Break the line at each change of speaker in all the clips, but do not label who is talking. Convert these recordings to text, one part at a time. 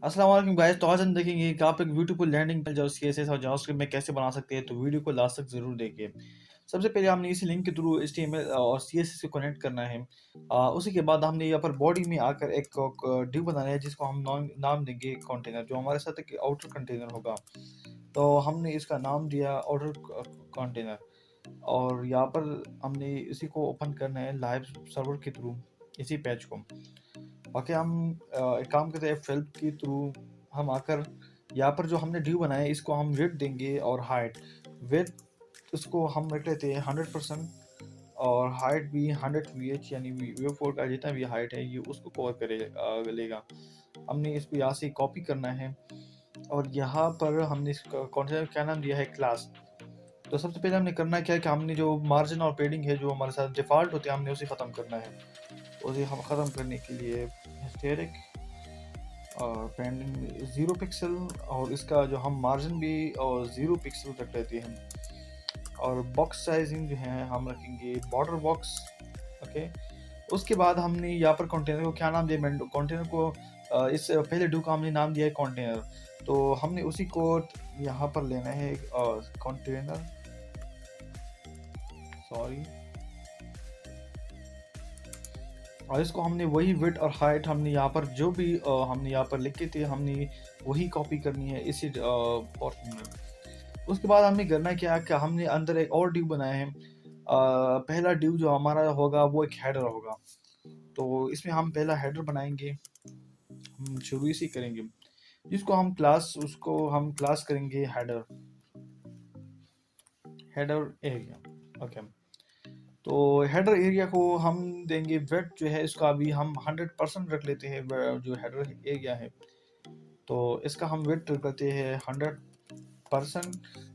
अस्सलाम वालेकुम गाइस। तो आज हम देखेंगे कि आप एक ब्यूटीफुल लैंडिंग पेज और सीएसएस और जावास्क्रिप्ट में कैसे बना सकते हैं। तो वीडियो को लास्ट तक जरूर देखिए। सबसे पहले हमने इसी लिंक के थ्रू एचटीएमएल और सीएसएस को कनेक्ट करना है। उसी के बाद हमने यहाँ पर बॉडी में आकर एक डिव बनाना है जिसको हम नाम देंगे कंटेनर, जो हमारे साथ एक आउटर कंटेनर होगा। तो हमने इसका नाम दिया आउटर कंटेनर, और यहाँ पर हमने इसी को ओपन करना है लाइव सर्वर के थ्रू, इसी पेज को। बाकी हम एक काम करते हैं, फिल्म के थ्रू हम आकर यहाँ पर जो हमने ड्यू बनाया है इसको हम वेट देंगे, और हाइट वेट उसको हम रख लेते हैं 100%, और हाइट भी 100 VH यानी वी फोर का जितना भी हाइट है ये उसको कवर लेगा। हमने इसको यहाँ से कॉपी करना है, और यहाँ पर हमने इसका कॉन्टेनर क्या नाम दिया है, क्लास। तो सबसे पहले हमने करना क्या है कि हमने जो मार्जिन और पेडिंग है जो हमारे साथ डिफ़ॉल्ट होते हैं हमने उसे ख़त्म करना है। उसे हम ख़त्म करने के लिए हिस्टेरिक और पेंडिंग 0 पिक्सल, और इसका जो हम मार्जिन भी और 0 पिक्सल रख लेते हैं। और बॉक्स साइजिंग जो है हम रखेंगे बॉर्डर बॉक्स। ओके, उसके बाद हमने यहाँ पर कंटेनर को क्या नाम दिया, कंटेनर को इस पहले डू का हमने नाम दिया है कंटेनर। तो हमने उसी को यहाँ पर लेना है कंटेनर, सॉरी, और इसको हमने वही विड्थ और हाइट हमने यहाँ पर जो भी हमने यहाँ पर लिखे थे हमने वही कॉपी करनी है इसी पोर्शन में। उसके बाद हमने करना क्या कि हमने अंदर एक और ड्यू बनाया है। पहला ड्यू जो हमारा होगा वो एक हेडर होगा। तो इसमें हम पहला हेडर बनाएंगे, हम शुरू इसी करेंगे, जिसको हम क्लास उसको हम क्लास करेंगे हेडर, हेडर एरिया। ओके, तो हेडर एरिया को हम देंगे वेट जो है इसका अभी हम 100% रख लेते हैं। जो हेडर एरिया है तो इसका हम वेट रखते हैं 100%,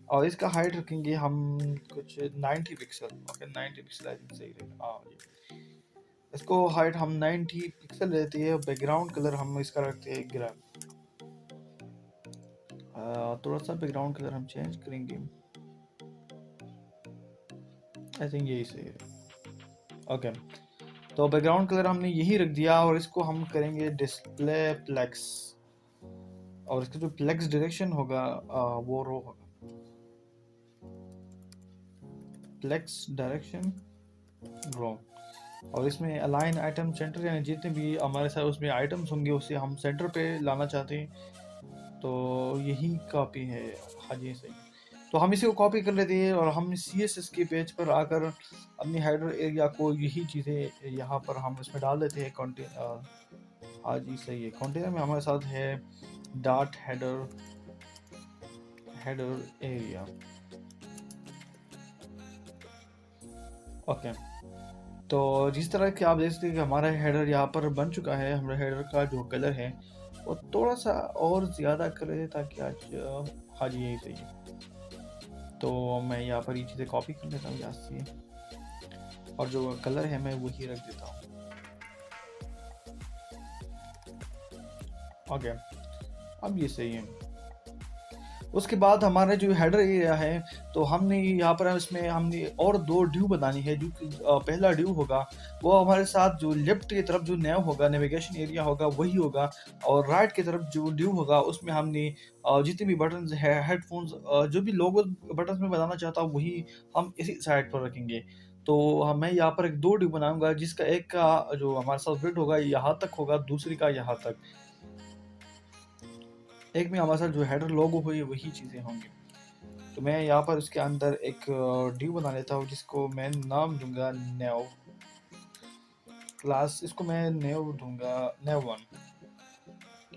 और इसका हाइट रखेंगे हम कुछ 90 pixel. Okay, 90 pixel I think सही रहेगा। हाँ जी, इसको हाइट हम 90 पिक्सल लेते हैं। बैकग्राउंड कलर हम इसका रखते हैं ग्रे। थोड़ा सा बैकग्राउंड कलर हम चेंज करेंगे, आई थिंक यही सही है। ओके, तो बैकग्राउंड कलर हमने यही रख दिया, और इसको हम करेंगे डिस्प्ले प्लेक्स, और इसका जो प्लेक्स डायरेक्शन होगा वो रो होगा, प्लेक्स डायरेक्शन रो। और इसमें अलाइन आइटम सेंटर, यानी जितने भी हमारे साथ उसमें आइटम्स होंगे उसे हम सेंटर पे लाना चाहते हैं। तो यही कॉपी है। हाँ जी सही। तो हम इसी को कॉपी कर लेते हैं, और हम CSS के पेज पर आकर अपनी हेडर एरिया को यही चीज़ें यहाँ पर हम इसमें डाल देते हैं। हाँ जी सही है। कंटेनर में हमारे साथ है dot header, header area. Okay, तो जिस तरह कि आप देख सकते हैं कि हमारा हेडर यहाँ पर बन चुका है। हमारे हेडर का जो कलर है वो थोड़ा सा और ज़्यादा कर दे ताकि आज हाँ जी यही सही है। तो मैं यहाँ पर ये चीज़ें कॉपी कर लेता हूँ यहाँ से, और जो कलर है मैं वही रख देता हूँ। ओके, अब ये सही है। उसके बाद हमारा जो हेडर एरिया है, तो हमने यहाँ पर इसमें हमने और दो ड्यू बनानी है। जो कि पहला ड्यू होगा वो हमारे साथ जो लेफ्ट की तरफ जो नेव होगा, नेविगेशन एरिया होगा वही होगा, और राइट की तरफ जो ड्यू होगा उसमें हमने जितने भी बटन्स है, हेडफोन्स, जो भी लोगो बटन्स में बनाना चाहता हूँ वही हम इसी साइड पर रखेंगे। तो मैं यहाँ पर एक दो ड्यू बनाऊंगा, जिसका एक का जो हमारे साथ विड्थ होगा यहाँ तक होगा, दूसरी का यहाँ तक। एक में हमारे साथ जो हेडर लोगो हुई वही चीज़ें होंगी। तो मैं यहाँ पर उसके अंदर एक ड्यू बना लेता हूँ, जिसको मैं नाम दूंगा नेव क्लास। इसको मैं नेव दूंगा नेव 1।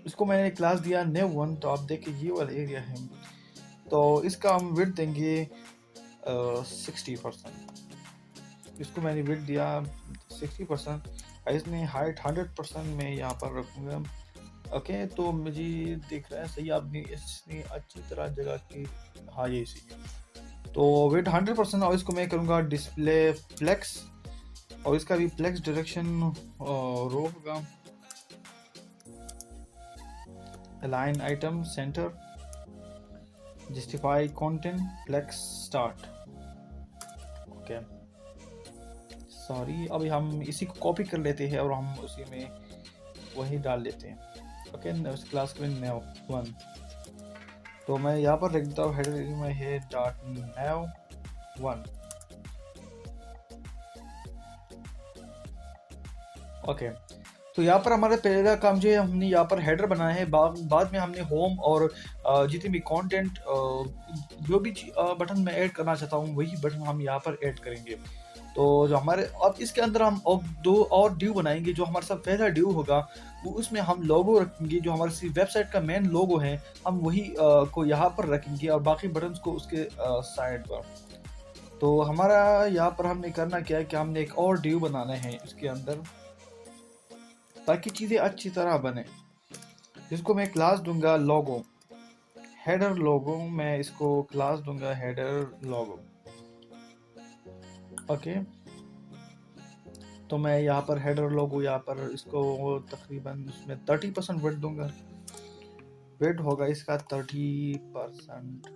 इसको मैंने क्लास दिया नेव 1। तो आप देखिए ये वाला एरिया है, तो इसका हम विड्थ देंगे 60%। इसको मैंने विड्थ दिया 60%, इसमें हाइट 100% मैं यहाँ पर रखूँगा। ओके, तो मुझे दिख रहा है सही, आपने इसने अच्छी तरह जगह की। हाँ ये सही। तो वेट 100%, और इसको मैं करूँगा डिस्प्ले फ्लेक्स, और इसका भी फ्लेक्स डायरेक्शन रो होगा, align item centre, justify content, flex start. Okay, sorry, अभी हम इसी को कॉपी कर लेते हैं और हम उसी में वही डाल लेते हैं। ओके, उस क्लास के लिए नैव 1। तो मैं यहाँ पर लिख देता हूँ हेडर में है डॉट नैव 1। ओके, तो यहाँ पर हमारा पहला काम जो है, हमने यहाँ पर हेडर बनाया है। बाद में हमने होम और जितने भी कंटेंट जो भी बटन मैं ऐड करना चाहता हूँ वही बटन हम यहाँ पर ऐड करेंगे। तो जो हमारे अब इसके अंदर हम अब 2 और ड्यू बनाएंगे। जो हमारे साथ पहला ड्यू होगा वो उसमें हम लोगो रखेंगे, जो हमारी वेबसाइट का मेन लोगो है हम वही को यहाँ पर रखेंगे और बाकी बटन्स को उसके साइड पर। तो हमारा यहाँ पर हमने करना क्या है कि हमने एक और ड्यू बनाना है इसके अंदर, ताकि चीज़ें अच्छी तरह बने, जिसको मैं क्लास दूंगा लोगो, हेडर लोगो। मैं इसको क्लास दूंगा हेडर लोगो। ओके, तो मैं यहाँ पर हेडर लोगो यहाँ पर इसको तकरीबन उसमें 30% वेट दूंगा। वेट होगा इसका 30%,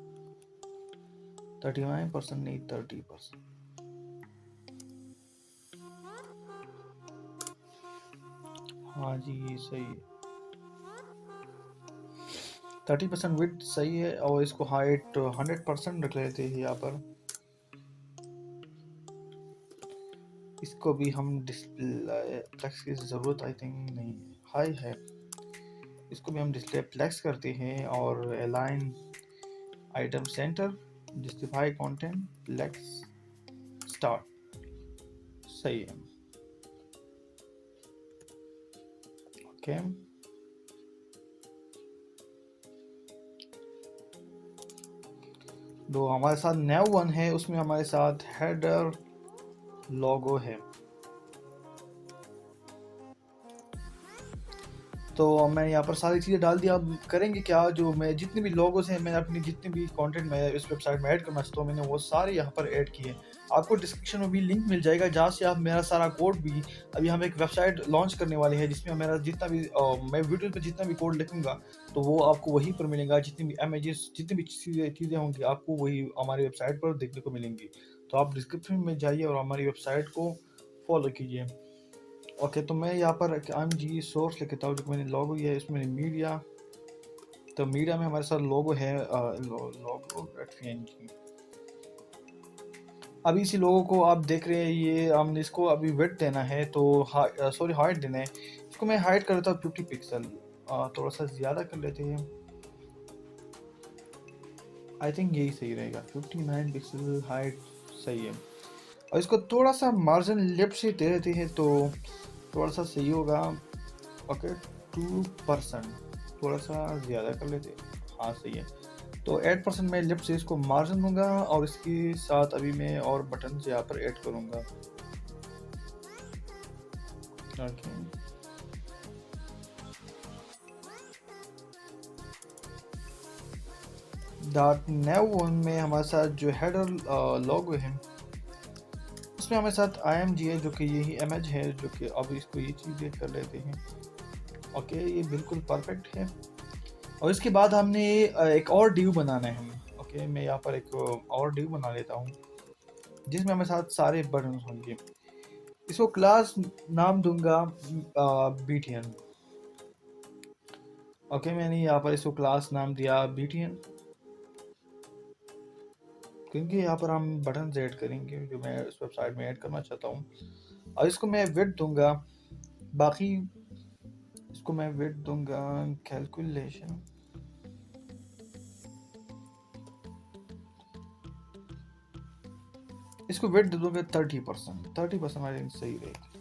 39% नहीं 30%। हाँ जी, ये सही है, 30% वेट सही है। और इसको हाइट 100% रख लेते हैं यहाँ पर। इसको भी हम डिस्प्ले फ्लेक्स की ज़रूरत आई थिंक नहीं है, हाई है। इसको भी हम डिस्प्ले फ्लेक्स करते हैं और align item centre, justify content flex start, सही है। ओके, जो हमारे साथ नैव 1 है उसमें हमारे साथ हेडर लोगो है। तो मैं यहाँ पर सारी चीज़ें डाल दिया। अब करेंगे क्या, जो मैं जितने भी लोगोस हैं, मैं अपनी जितने भी कंटेंट मैं इस वेबसाइट में ऐड करना चाहता हूँ, मैंने वो सारे यहाँ पर ऐड किए। आपको डिस्क्रिप्शन में भी लिंक मिल जाएगा जहाँ से आप मेरा सारा कोड भी, अभी हम एक वेबसाइट लॉन्च करने वाले हैं जिसमें मेरा जितना भी मैं वीडियो पर जितना भी कोड लिखूँगा तो वो आपको वहीं पर मिलेगा। जितनी भी इमेजेस, जितनी भी चीज़ें होंगी आपको वही हमारी वेबसाइट पर देखने को मिलेंगी। तो आप डिस्क्रिप्शन में जाइए और हमारी वेबसाइट को फॉलो कीजिए। ओके, तो मैं यहाँ पर जी सोर्स लिखता हूँ, जो मैंने लोगो है इसमें मीडिया। तो मीडिया में हमारे साथ लोगो है logo.png। अभी इसी लोगो को आप देख रहे हैं, ये हमने इसको अभी वेट देना है, तो सॉरी हाइट देना है। इसको मैं हाइट कर देता हूँ 50 पिक्सल, थोड़ा सा ज़्यादा कर लेते हैं। आई थिंक यही सही रहेगा, 59 पिक्सल हाइट सही है। और इसको थोड़ा सा मार्जिन लेफ्ट से दे देते हैं तो थोड़ा सा सही होगा। ओके, 2% थोड़ा सा ज़्यादा कर लेते हैं, हाँ सही है। तो 8% मैं लेफ्ट से इसको मार्जिन दूंगा और इसके साथ अभी मैं और बटन यहाँ पर ऐड करूंगा। ओके, डॉट नैव 1 में हमारे साथ जो हेडर लोगो है उसमें हमारे साथ IMG है, जो कि यही इमेज है, जो कि अब इसको ये चीज़ें कर लेते हैं। ओके, ये बिल्कुल परफेक्ट है। और इसके बाद हमने एक और ड्यू बनाना है हमें। ओके, मैं यहाँ पर एक और ड्यू बना लेता हूँ जिसमें हमारे साथ सारे बटन होंगे। इसको क्लास नाम दूंगा BTN। ओके, मैंने यहाँ पर इसको क्लास नाम दिया BTN, क्योंकि यहाँ पर हम बटन ऐड करेंगे जो मैं इस वेबसाइट में ऐड करना चाहता हूँ। और इसको मैं विड्थ दूंगा, बाकी इसको मैं विड्थ दूंगा कैलकुलेशन। इसको विड्थ दे दूंगा 30%, 30% आई थिंक सही रहेगी।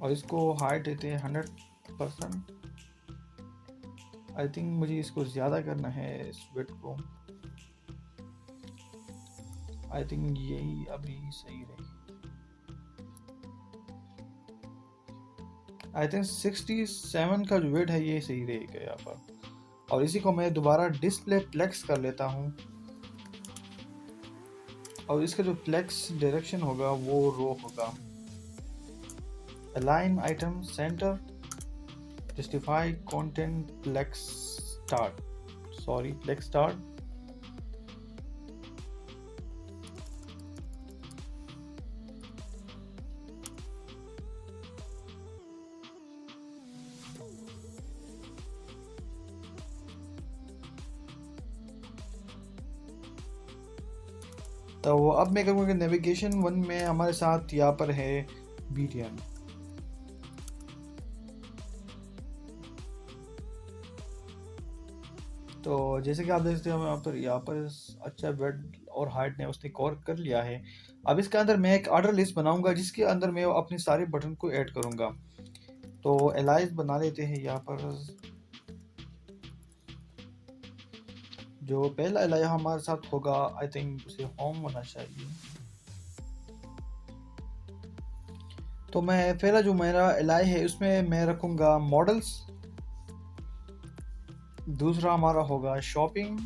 और इसको हाइट देते हैं 100%। आई थिंक मुझे इसको ज़्यादा करना है इस विड्थ को, आई थिंक यही अभी सही रहेगी। आई थिंक 67 का जो वेट है ये सही रहेगा यहाँ पर। और इसी को मैं दोबारा डिस्प्ले फ्लेक्स कर लेता हूँ और इसका जो फ्लेक्स डायरेक्शन होगा वो रो होगा। Align item centre, justify content flex start, sorry flex start. तो अब मैं करूँगा कि नेविगेशन 1 में हमारे साथ यहाँ पर है BTN। तो जैसे कि आप देख सकते हो यहाँ पर अच्छा वेट और हाइट ने उसने कवर कर लिया है। अब इसके अंदर मैं एक ऑर्डर लिस्ट बनाऊंगा जिसके अंदर मैं अपने सारे बटन को ऐड करूंगा। तो एलाइज बना लेते हैं यहाँ पर। जो पहला एलाई हमारे साथ होगा आई थिंक उसे होम होना चाहिए। तो मैं पहला जो मेरा एलाई है उसमें मैं रखूंगा मॉडल्स। दूसरा हमारा होगा शॉपिंग।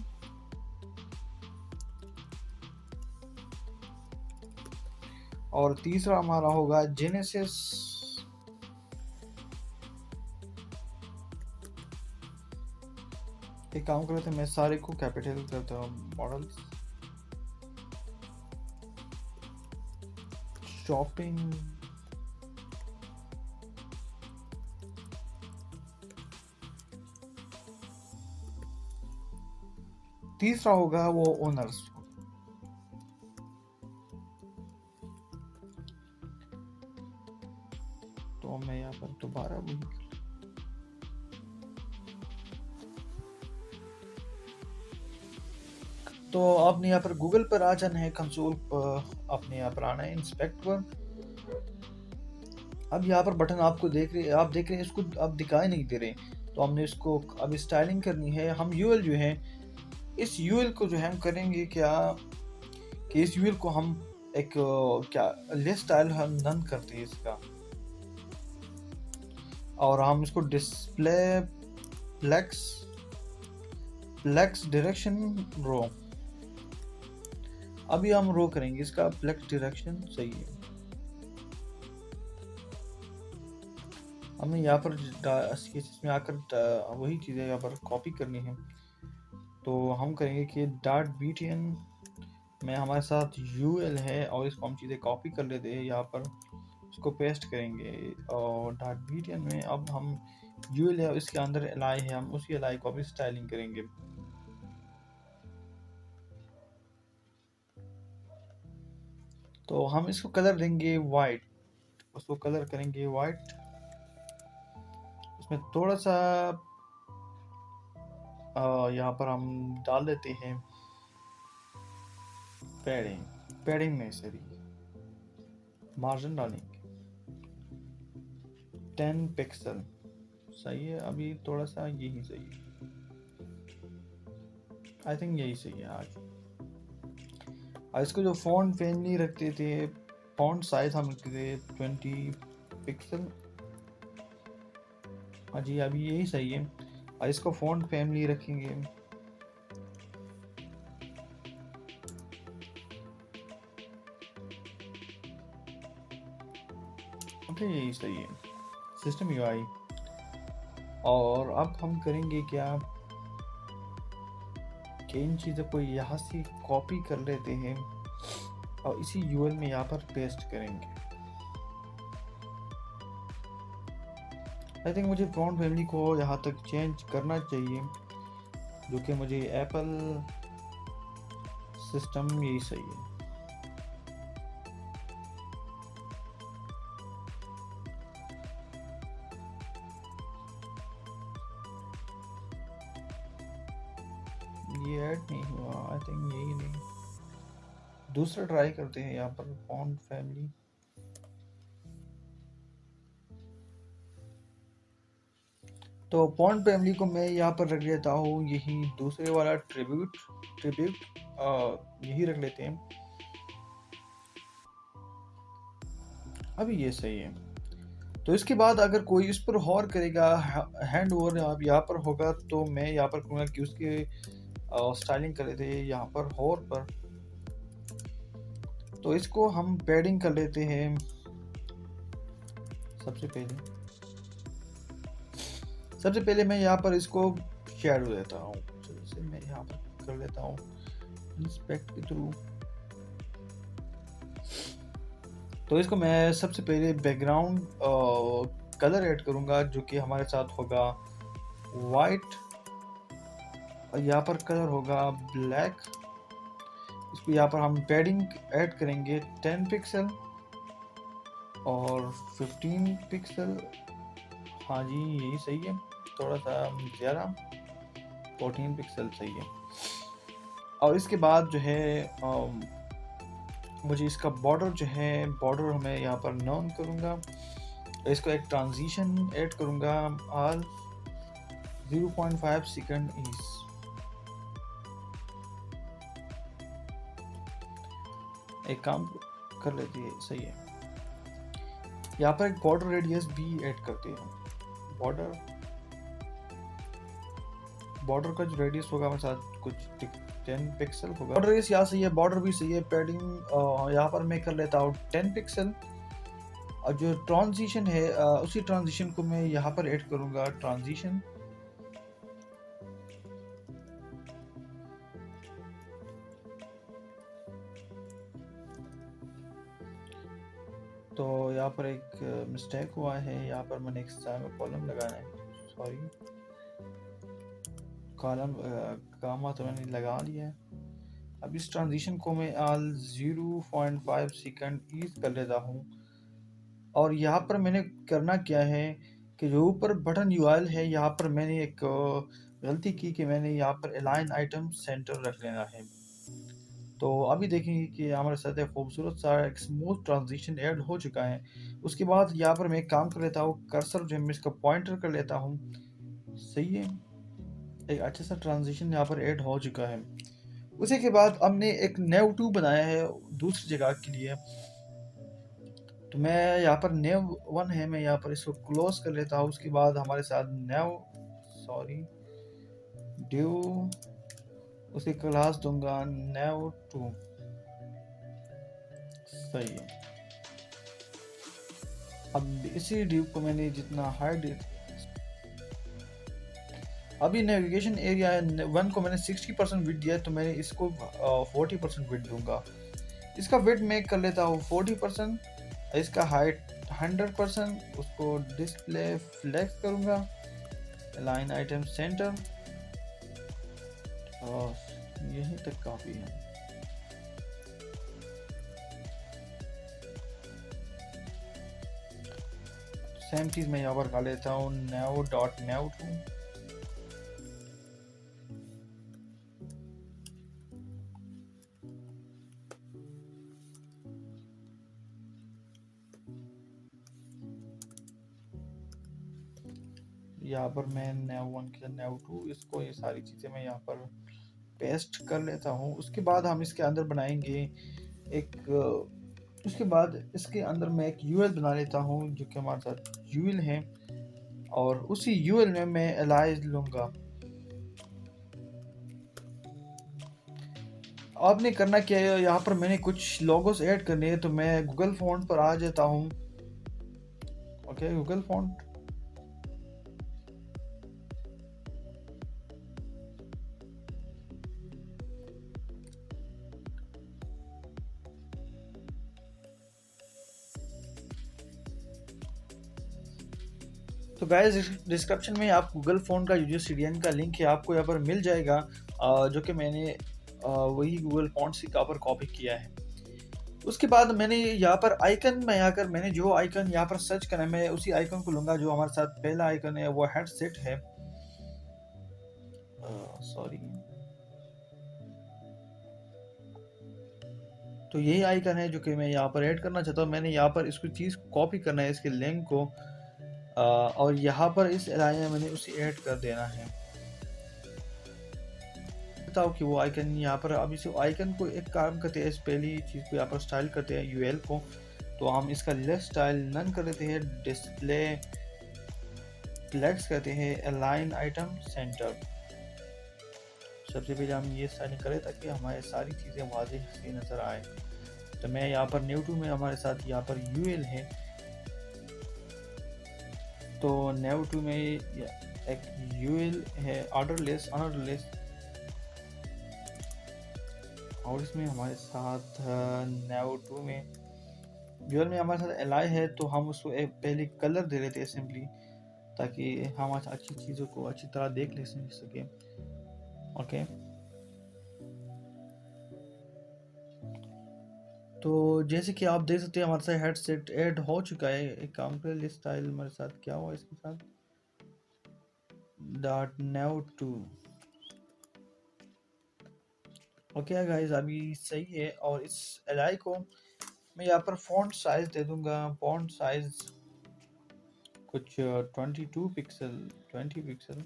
और तीसरा हमारा होगा जेनेसिस। एक काम करते हैं, मैं सारे को कैपिटल करता हूँ। मॉडल्स, शॉपिंग, तीसरा होगा वो ओनर्स। तो मैं यहाँ पर दोबारा वही तो आपने यहाँ पर गूगल पर आ जाना है, कंसोल पर आपने यहाँ पर आना है इंस्पेक्ट पर। अब यहाँ पर बटन आपको देख रहे हैं इसको अब दिखाई नहीं दे रहे। तो हमने इसको अब स्टाइलिंग करनी है। हम यूएल जो है इस यूएल को जो है हम करेंगे क्या कि इस यूएल को हम एक क्या लेस स्टाइल हम नन करते हैं इसका। और हम इसको डिस्प्ले फ्लेक्स डायरेक्शन रो। अभी हम रो करेंगे इसका फ्लेक्स डायरेक्शन सही है। हमें यहाँ पर इसमें आकर वही चीज़ें यहाँ पर कॉपी करनी है। तो हम करेंगे कि डॉट BTN में हमारे साथ UL है और इसको हम चीज़ें कॉपी कर लेते हैं, यहाँ पर इसको पेस्ट करेंगे। और डॉट BTN में अब हम UL है इसके अंदर एलाई है, हम उसी एलाई को अभी स्टाइलिंग करेंगे। तो हम इसको कलर देंगे वाइट, उसको कलर करेंगे वाइट। उसमें थोड़ा सा यहाँ पर हम डाल देते हैं पैडिंग नहीं सही, मार्जिन डालेंगे 10 पिक्सल सही है। अभी थोड़ा सा यही सही है, आई थिंक यही सही है आज। इसको जो फॉन्ट फैमिली रखते थे, फॉन्ट साइज हम रखते थे 20 पिक्सल। हाँ जी अभी यही सही है। और इसको फॉन्ट फैमिली रखेंगे अभी यही सही है, सिस्टम UI। और अब हम करेंगे क्या कि इन चीज़ों को यहाँ से कॉपी कर लेते हैं और इसी UL में यहाँ पर पेस्ट करेंगे। आई थिंक मुझे फॉन्ट फैमिली को यहाँ तक चेंज करना चाहिए, जो कि मुझे एप्पल सिस्टम यही सही है। ये ऐड नहीं हुआ, आई थिंक यही नहीं। दूसरा ट्राई करते हैं यहाँ पर फॉन्ट फैमिली। तो फॉन्ट फैमिली को मैं यहाँ पर रख लेता हूँ यही दूसरे वाला ट्रिब्यूट यही रख लेते हैं। अभी ये सही है। तो इसके बाद अगर कोई इस पर हॉर करेगा, हैंड ओवर यहाँ पर होगा, तो मैं यहाँ पर कहूँगा कि उसके स्टाइलिंग कर लेते हैं यहाँ पर हॉर पर। तो इसको हम पैडिंग कर लेते हैं सबसे पहले मैं यहाँ पर इसको शेडो देता हूँ। जैसे मैं यहाँ पर कर लेता हूँ इंस्पेक्ट के थ्रू। तो इसको मैं सबसे पहले बैकग्राउंड कलर ऐड करूँगा, जो कि हमारे साथ होगा वाइट और यहाँ पर कलर होगा ब्लैक। यहाँ पर हम पैडिंग ऐड करेंगे 10 पिक्सल और 15 पिक्सल। हाँ जी, यही सही है, थोड़ा सा ज़्यादा, 14 पिक्सल सही है। और इसके बाद जो है मुझे इसका बॉर्डर जो है, बॉर्डर मैं यहाँ पर नॉन करूँगा, इसको एक ट्रांजिशन ऐड करूँगा आल 0.5 सेकंड इस। एक काम कर लेते हैं, सही है। यहाँ पर एक बॉर्डर रेडियस भी ऐड करते हैं। बॉर्डर का जो रेडियस होगा हमारे साथ कुछ 10 पिक्सल होगा। बॉर्डर रेडियस यहाँ सही है, बॉर्डर भी सही है। पैडिंग यहाँ पर मैं कर लेता हूँ 10 पिक्सल। और जो ट्रांजिशन है उसी ट्रांजिशन को मैं यहाँ पर ऐड करूँगा, ट्रांजिशन। तो यहाँ पर एक मिस्टेक हुआ है, यहाँ पर मैंने एक सेमी कॉलम लगाना है, सॉरी, कॉलम गामा तो मैंने लगा लिया है। अब इस ट्रांजिशन को मैं आल 0.5 सेकंड ईज कर लेता हूँ। और यहाँ पर मैंने करना क्या है कि जो ऊपर बटन यूआरएल है, यहाँ पर मैंने एक गलती की कि मैंने यहाँ पर अलाइन आइटम सेंटर रख लेना है। तो अभी देखेंगे कि हमारे साथ एक खूबसूरत सा एक स्मूथ ट्रांजिशन ऐड हो चुका है। उसके बाद यहाँ पर मैं एक काम कर लेता हूँ, कर्सर जो है मैं इसका पॉइंटर कर लेता हूँ, सही है। एक अच्छा सा ट्रांजिशन यहाँ पर ऐड हो चुका है। उसी के बाद हमने एक नेव 2 बनाया है दूसरी जगह के लिए। तो मैं यहाँ पर नेव 1 है, मैं यहाँ पर इसको क्लोज कर लेता हूँ। उसके बाद हमारे साथ नेव, सॉरी, ड्यू, उसे क्लास दूंगा नेव 2, सही है। अब इसी ड्यू को मैंने जितना हाइड, अभी नेविगेशन एरिया है 1 को मैंने 60% विड्थ दिया है, तो मैंने इसको 40% विड्थ दूंगा। इसका विड्थ मैं कर लेता हूँ 40%, इसका हाइट 100%, उसको डिस्प्ले फ्लेक्स करूँगा, लाइन आइटम सेंटर, और यहीं तक काफ़ी है। सेम चीज़ मैं यहाँ पर कर लेता हूँ nav.nav2। यहाँ पर मैं nav1 के nav2, इसको ये सारी चीज़ें मैं यहाँ पर पेस्ट कर लेता हूँ। उसके बाद हम इसके अंदर बनाएंगे एक, उसके बाद इसके अंदर मैं एक यूएल बना लेता हूँ जो कि हमारे साथ यूएल है, और उसी यूएल में मैं एलाइज लूँगा। आपने करना क्या है, यहाँ पर मैंने कुछ लोगोस ऐड करने हैं, तो मैं गूगल फॉन्ट पर आ जाता हूँ। ओके, गूगल फॉन्ट, तो गाइस डिस्क्रिप्शन में आप गूगल फ़ोन का यूजर सीडीएन का लिंक है, आपको यहाँ पर मिल जाएगा, जो कि मैंने वही गूगल फॉन्ट से यहाँ पर कॉपी किया है। उसके बाद मैंने यहाँ पर आइकन में आकर मैंने जो आइकन यहाँ पर सर्च करना है, मैं उसी आइकन को लूँगा जो हमारे साथ पहला आइकन है, वो हेडसेट है, सॉरी। तो यही आइकन है जो कि मैं यहाँ पर ऐड करना चाहता हूँ। मैंने यहाँ पर इसको चीज़ कॉपी करना है, इसके लिंक को, और यहाँ पर इस एरिया में मैंने उसे ऐड कर देना है। बताओ कि वो आइकन यहाँ पर, अब इस आइकन को एक काम करते हैं, इस पहली चीज़ को यहाँ पर स्टाइल करते हैं यूएल को, तो हम इसका लेफ्ट स्टाइल नन कर देते हैं, डिस्प्ले फ्लेक्स करते हैं, अलाइन आइटम सेंटर। सबसे पहले हम ये स्टाइलिंग करें ताकि हमारे सारी चीज़ें वाज़ेह सी नज़र आए। तो मैं यहाँ पर न्यू टू में हमारे साथ यहाँ पर यूएल है, तो न्यू टू में एक यूएल है, ऑर्डरलेस, और इसमें हमारे साथ न्यू टू में यूएल में हमारे साथ एलाई है, तो हम उसको एक पहले कलर दे लेते हैं सिंपली, ताकि हम अच्छी चीज़ों को अच्छी तरह देख ले सकें। ओके, तो जैसे कि आप देख सकते हैं हमारे साथ हेडसेट ऐड हो चुका है। एक काम कर लिस्ट स्टाइल हमारे साथ क्या हुआ इसके साथ dot now two. Okay guys अभी सही है। और इस एलआई को मैं यहाँ पर फॉन्ट साइज दे दूंगा। फॉन्ट साइज कुछ 22 पिक्सल 20 पिक्सल।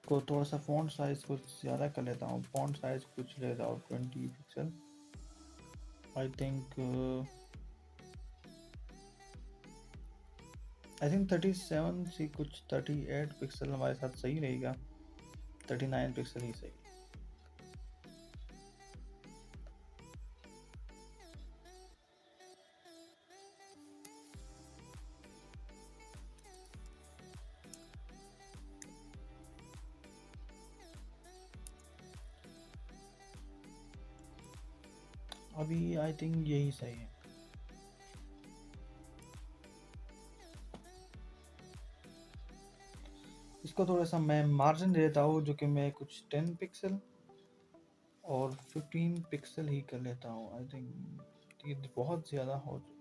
को थोड़ा सा फॉन्ट साइज कुछ ज़्यादा कर लेता हूँ। फॉन्ट साइज कुछ लेता हूँ 20 पिक्सल। आई थिंक 37 से कुछ 38 पिक्सल हमारे साथ सही रहेगा। 39 पिक्सल ही सही। अभी आई थिंक यही सही है। इसको थोड़ा सा मैं मार्जिन देता हूँ जो कि मैं कुछ 10 पिक्सल और 15 पिक्सल ही कर लेता हूँ। आई थिंक ये बहुत ज़्यादा हो चुका।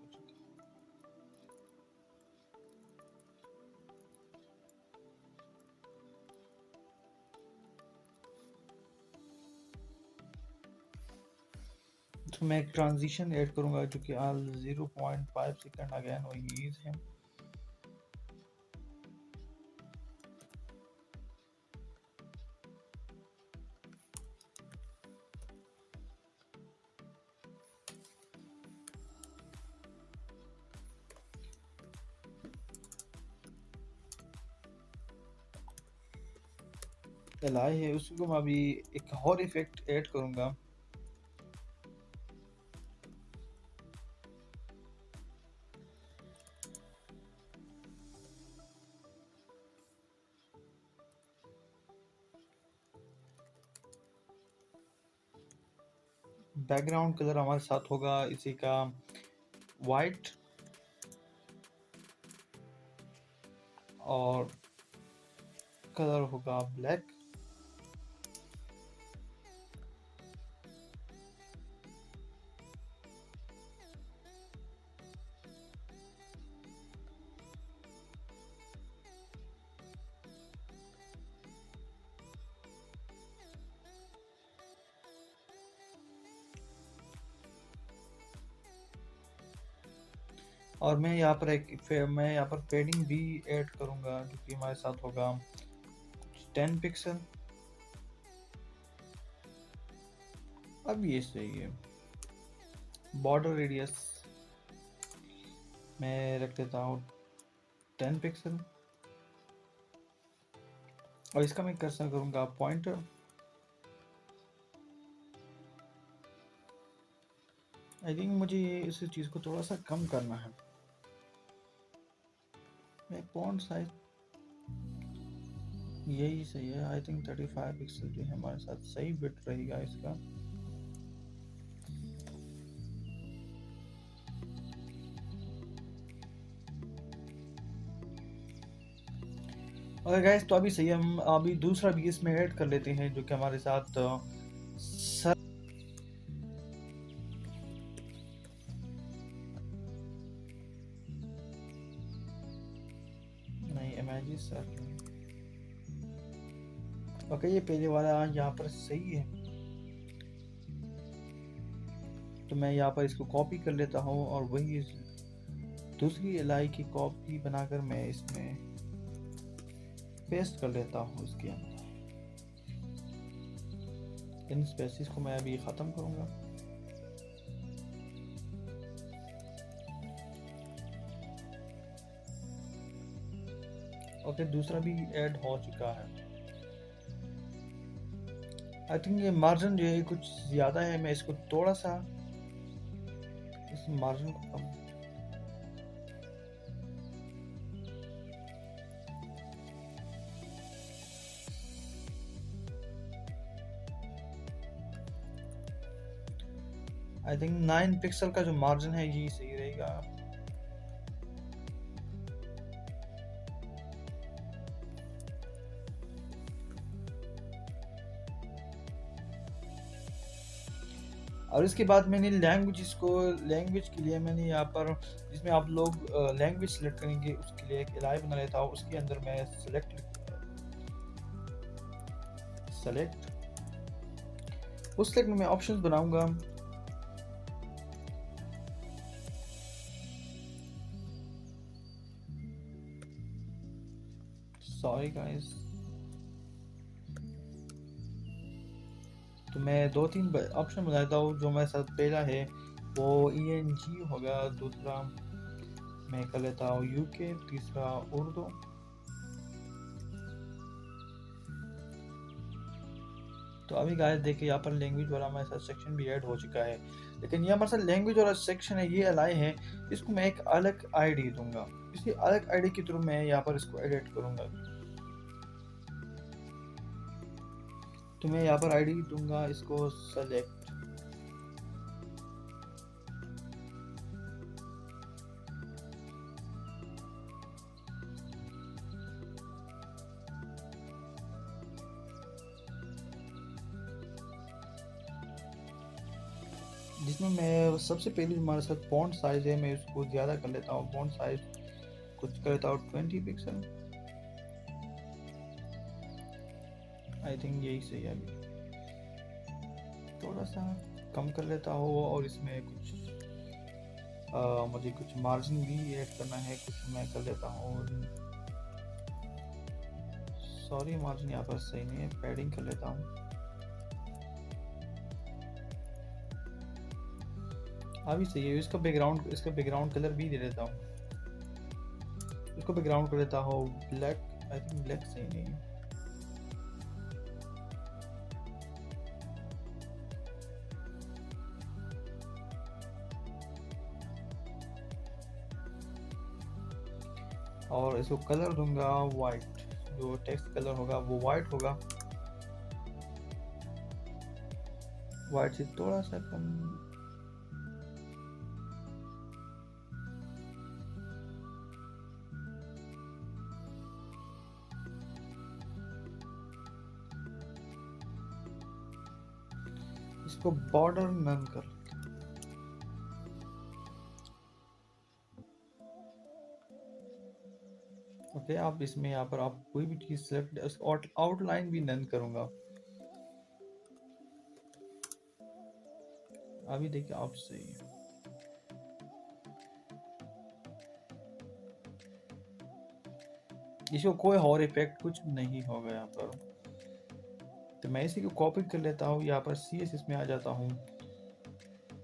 तो मैं एक ट्रांजिशन ऐड करूँगा जो कि आल 0.5 सेकंड अगेन वो यूज है। एलआई है उसको मैं अभी एक और इफेक्ट ऐड करूँगा। बैकग्राउंड कलर हमारे साथ होगा इसी का वाइट और कलर होगा ब्लैक। और मैं यहाँ पर मैं यहाँ पर फेडिंग भी ऐड करूँगा जो कि हमारे साथ होगा 10 पिक्सल। अब ये सही है। बॉर्डर रेडियस मैं रख देता हूँ 10 पिक्सल और इसका मैं कर्सर करूँगा पॉइंटर। आई थिंक मुझे इस चीज़ को थोड़ा सा कम करना है। मैं फॉन्ट साइज यही सही है। आई थिंक 35 पिक्सल जो है हमारे साथ सही बिट रहेगा इसका। ओके गाइस तो अभी सही है। हम अभी दूसरा भी इसमें ऐड कर लेते हैं जो कि हमारे साथ सर नहीं इमेजेस सर। ओके ये पहले वाला यहाँ पर सही है तो मैं यहाँ पर इसको कॉपी कर लेता हूँ और वही दूसरी एलआई की कॉपी बनाकर मैं इसमें पेस्ट कर लेता हूँ इसके अंदर। इन स्पेसिस को मैं अभी ख़त्म करूँगा। ओके दूसरा भी ऐड हो चुका है। आई थिंक ये मार्जिन जो है कुछ ज़्यादा है। मैं इसको थोड़ा सा इस मार्जिन को कम। आई थिंक 9 पिक्सल का जो मार्जिन है ये सही रहेगा। और इसके बाद मैंने लैंग्वेज के लिए मैंने यहाँ पर, जिसमें आप लोग लैंग्वेज सेलेक्ट करेंगे, उसके लिए एक एलाई बना लेता हूँ। उसके अंदर मैं सेलेक्ट उस सेलेक्ट में मैं ऑप्शंस बनाऊंगा। सॉरी गाइस, तो मैं 2-3 ऑप्शन बनाता हूँ। जो मेरे साथ पहला है वो ENG होगा, दूसरा मैं कर लेता हूँ UK, तीसरा उर्दू। तो अभी गाइस देखिए यहाँ पर लैंग्वेज वाला हमारे साथ सेक्शन भी ऐड हो चुका है। लेकिन ये हमारे साथ लैंग्वेज वाला सेक्शन है, ये अलाई है, इसको मैं एक अलग आईडी दूंगा। इसी अलग आईडी के थ्रू मैं यहाँ पर इसको एडिट करूंगा। तो मैं यहाँ पर आईडी दूंगा इसको सेलेक्ट। जिसमें मैं सबसे पहले हमारे साथ फॉन्ट साइज है, मैं उसको ज़्यादा कर लेता हूँ। फॉन्ट साइज कुछ कर लेता हूँ 20 पिक्सल। आई थिंक यही सही है। अभी थोड़ा सा कम कर लेता हूँ। और इसमें कुछ मुझे कुछ मार्जिन भी ऐड करना है, कुछ मैं कर लेता हूँ। सॉरी, मार्जिन यहाँ पर सही नहीं है, पैडिंग कर लेता हूँ। अभी सही है। इसका बैकग्राउंड कलर भी दे देता हूँ। इसको बैकग्राउंड कर देता हूँ ब्लैक। आई थिंक ब्लैक सही नहीं है। और इसको कलर दूंगा वाइट। जो टेक्स्ट कलर होगा वो वाइट होगा। वाइट से थोड़ा सा कम। इसको बॉर्डर नन कर। ओके, आप इसमें यहाँ पर आप कोई भी चीज सेलेक्ट, आउटलाइन भी नन करूंगा। अभी देखिए आप सही है। इसको कोई और इफेक्ट कुछ नहीं होगा यहाँ पर। तो मैं इसी को कॉपी कर लेता हूँ, यहाँ पर CSS में आ जाता हूँ।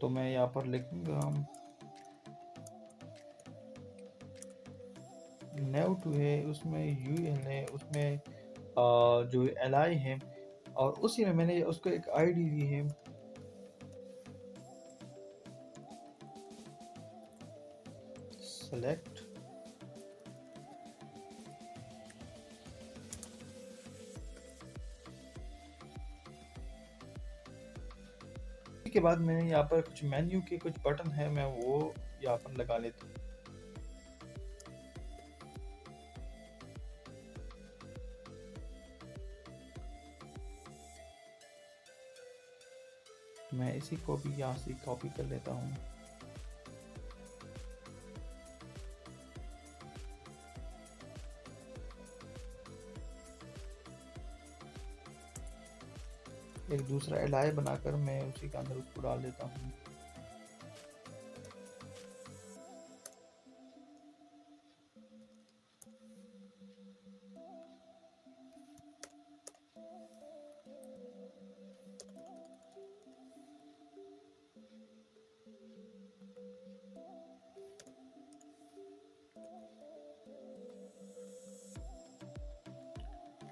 तो मैं यहाँ पर लिखूंगा नेव टू है, उसमें UL है, उसमें जो LI है, और उसी में मैंने उसको एक ID दी है सेलेक्ट। के बाद मैंने यहाँ पर कुछ मेन्यू के कुछ बटन है, मैं वो यहाँ पर लगा लेता हूँ। मैं इसी को भी यहाँ से कॉपी कर लेता हूँ। एक दूसरा एलाई बनाकर मैं उसी के अंदर उसको डाल देता हूँ।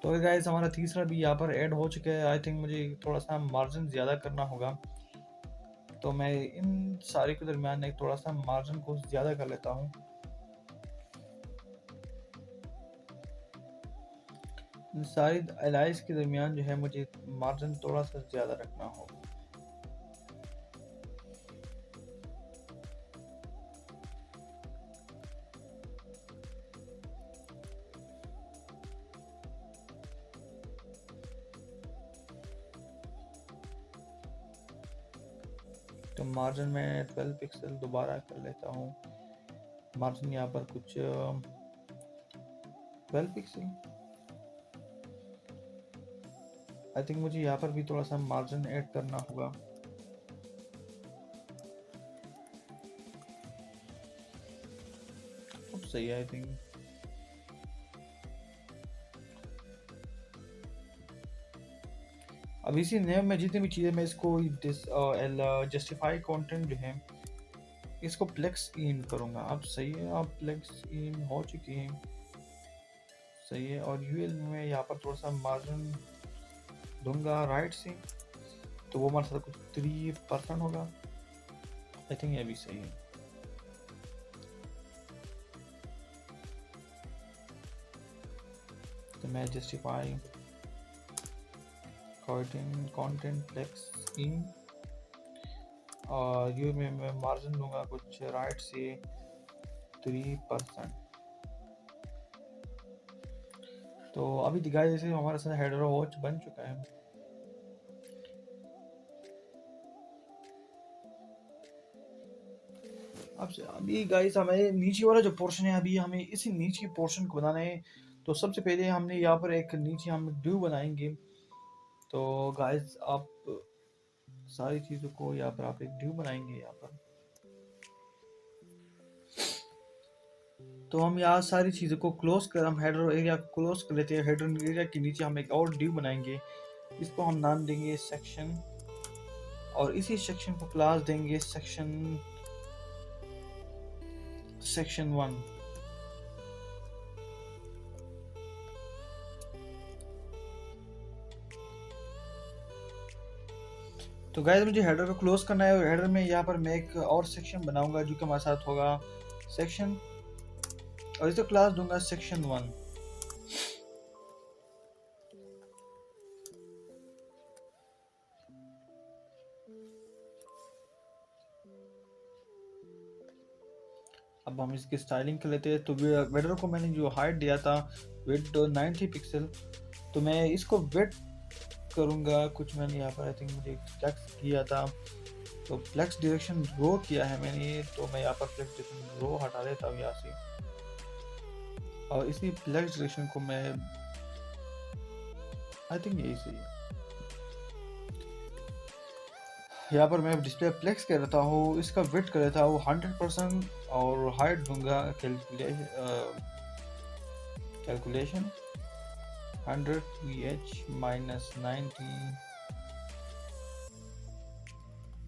तो गाइस हमारा तीसरा भी यहाँ पर ऐड हो चुका है। आई थिंक मुझे थोड़ा सा मार्जिन ज़्यादा करना होगा। तो मैं इन सारे के दरमियान एक थोड़ा सा मार्जिन को ज़्यादा कर लेता हूँ। इन सारी एलाइज के दरमियान जो है मुझे मार्जिन थोड़ा सा ज़्यादा रखना होगा। तो मार्जिन में 12 पिक्सल दोबारा कर लेता हूँ। मार्जिन यहाँ पर कुछ 12 पिक्सल। आई थिंक मुझे यहाँ पर भी थोड़ा सा मार्जिन ऐड करना होगा। अब सही है आई थिंक। अब इसी नेम में जितनी भी चीज़ें मैं इसको जस्टिफाई कंटेंट जो है इसको प्लेक्स इन करूँगा। अब सही है, अब प्लेक्स इन हो चुकी है, सही है। और यूएल में यहाँ पर थोड़ा सा मार्जिन दूंगा राइट से, तो वो हमारे साथ कुछ 3% होगा। आई थिंक ये भी सही है। तो मैं जस्टिफाई कंटेंट प्लेक्स इन और यू में मैं मार्जिन दूंगा कुछ राइट से 3%। तो अभी दिखाई जैसे हमारे साथ हेडर वॉच बन चुका है। अब अभी गाइस हमें नीचे वाला जो पोर्शन है, अभी हमें इसी नीचे पोर्शन को बनाना है। तो सबसे पहले हमने यहाँ पर एक नीचे हम ड्यू बनाएंगे। तो गाइस आप सारी चीज़ों को यहाँ पर आप एक ड्यू बनाएंगे यहाँ पर। तो हम यहाँ सारी चीज़ों को क्लोज कर, हम हेडर एरिया को क्लोज कर लेते हैं। हेडर एरिया के नीचे हम एक और ड्यू बनाएंगे, इसको हम नाम देंगे सेक्शन, और इसी सेक्शन को क्लास देंगे सेक्शन 1। तो गाइस मुझे हेडर को क्लोज करना है, और हेडर में यहाँ पर मैं एक और सेक्शन बनाऊंगा जो कि हमारे साथ होगा सेक्शन, और इसको क्लास दूंगा सेक्शन 1। अब हम इसकी स्टाइलिंग कर लेते हैं। तो वेडर को मैंने जो हाइट दिया था विड्थ 90 पिक्सल, तो मैं इसको वेट करूंगा कुछ, मैंने यहाँ पर आई थिंक मुझे फ्लेक्स किया था, तो फ्लेक्स डायरेक्शन रो किया है मैंने, तो मैं यहाँ पर फ्लेक्स डायरेक्शन रो हटा देता हूँ यहाँ से, और इसी फ्लेक्स डायरेक्शन को मैं आई थिंक यही सही है। यहाँ पर मैं डिस्प्ले फ्लेक्स कर देता हूँ, इसका वेट कर देता हूँ 100%, और हाइट दूंगा calculation 100 VH minus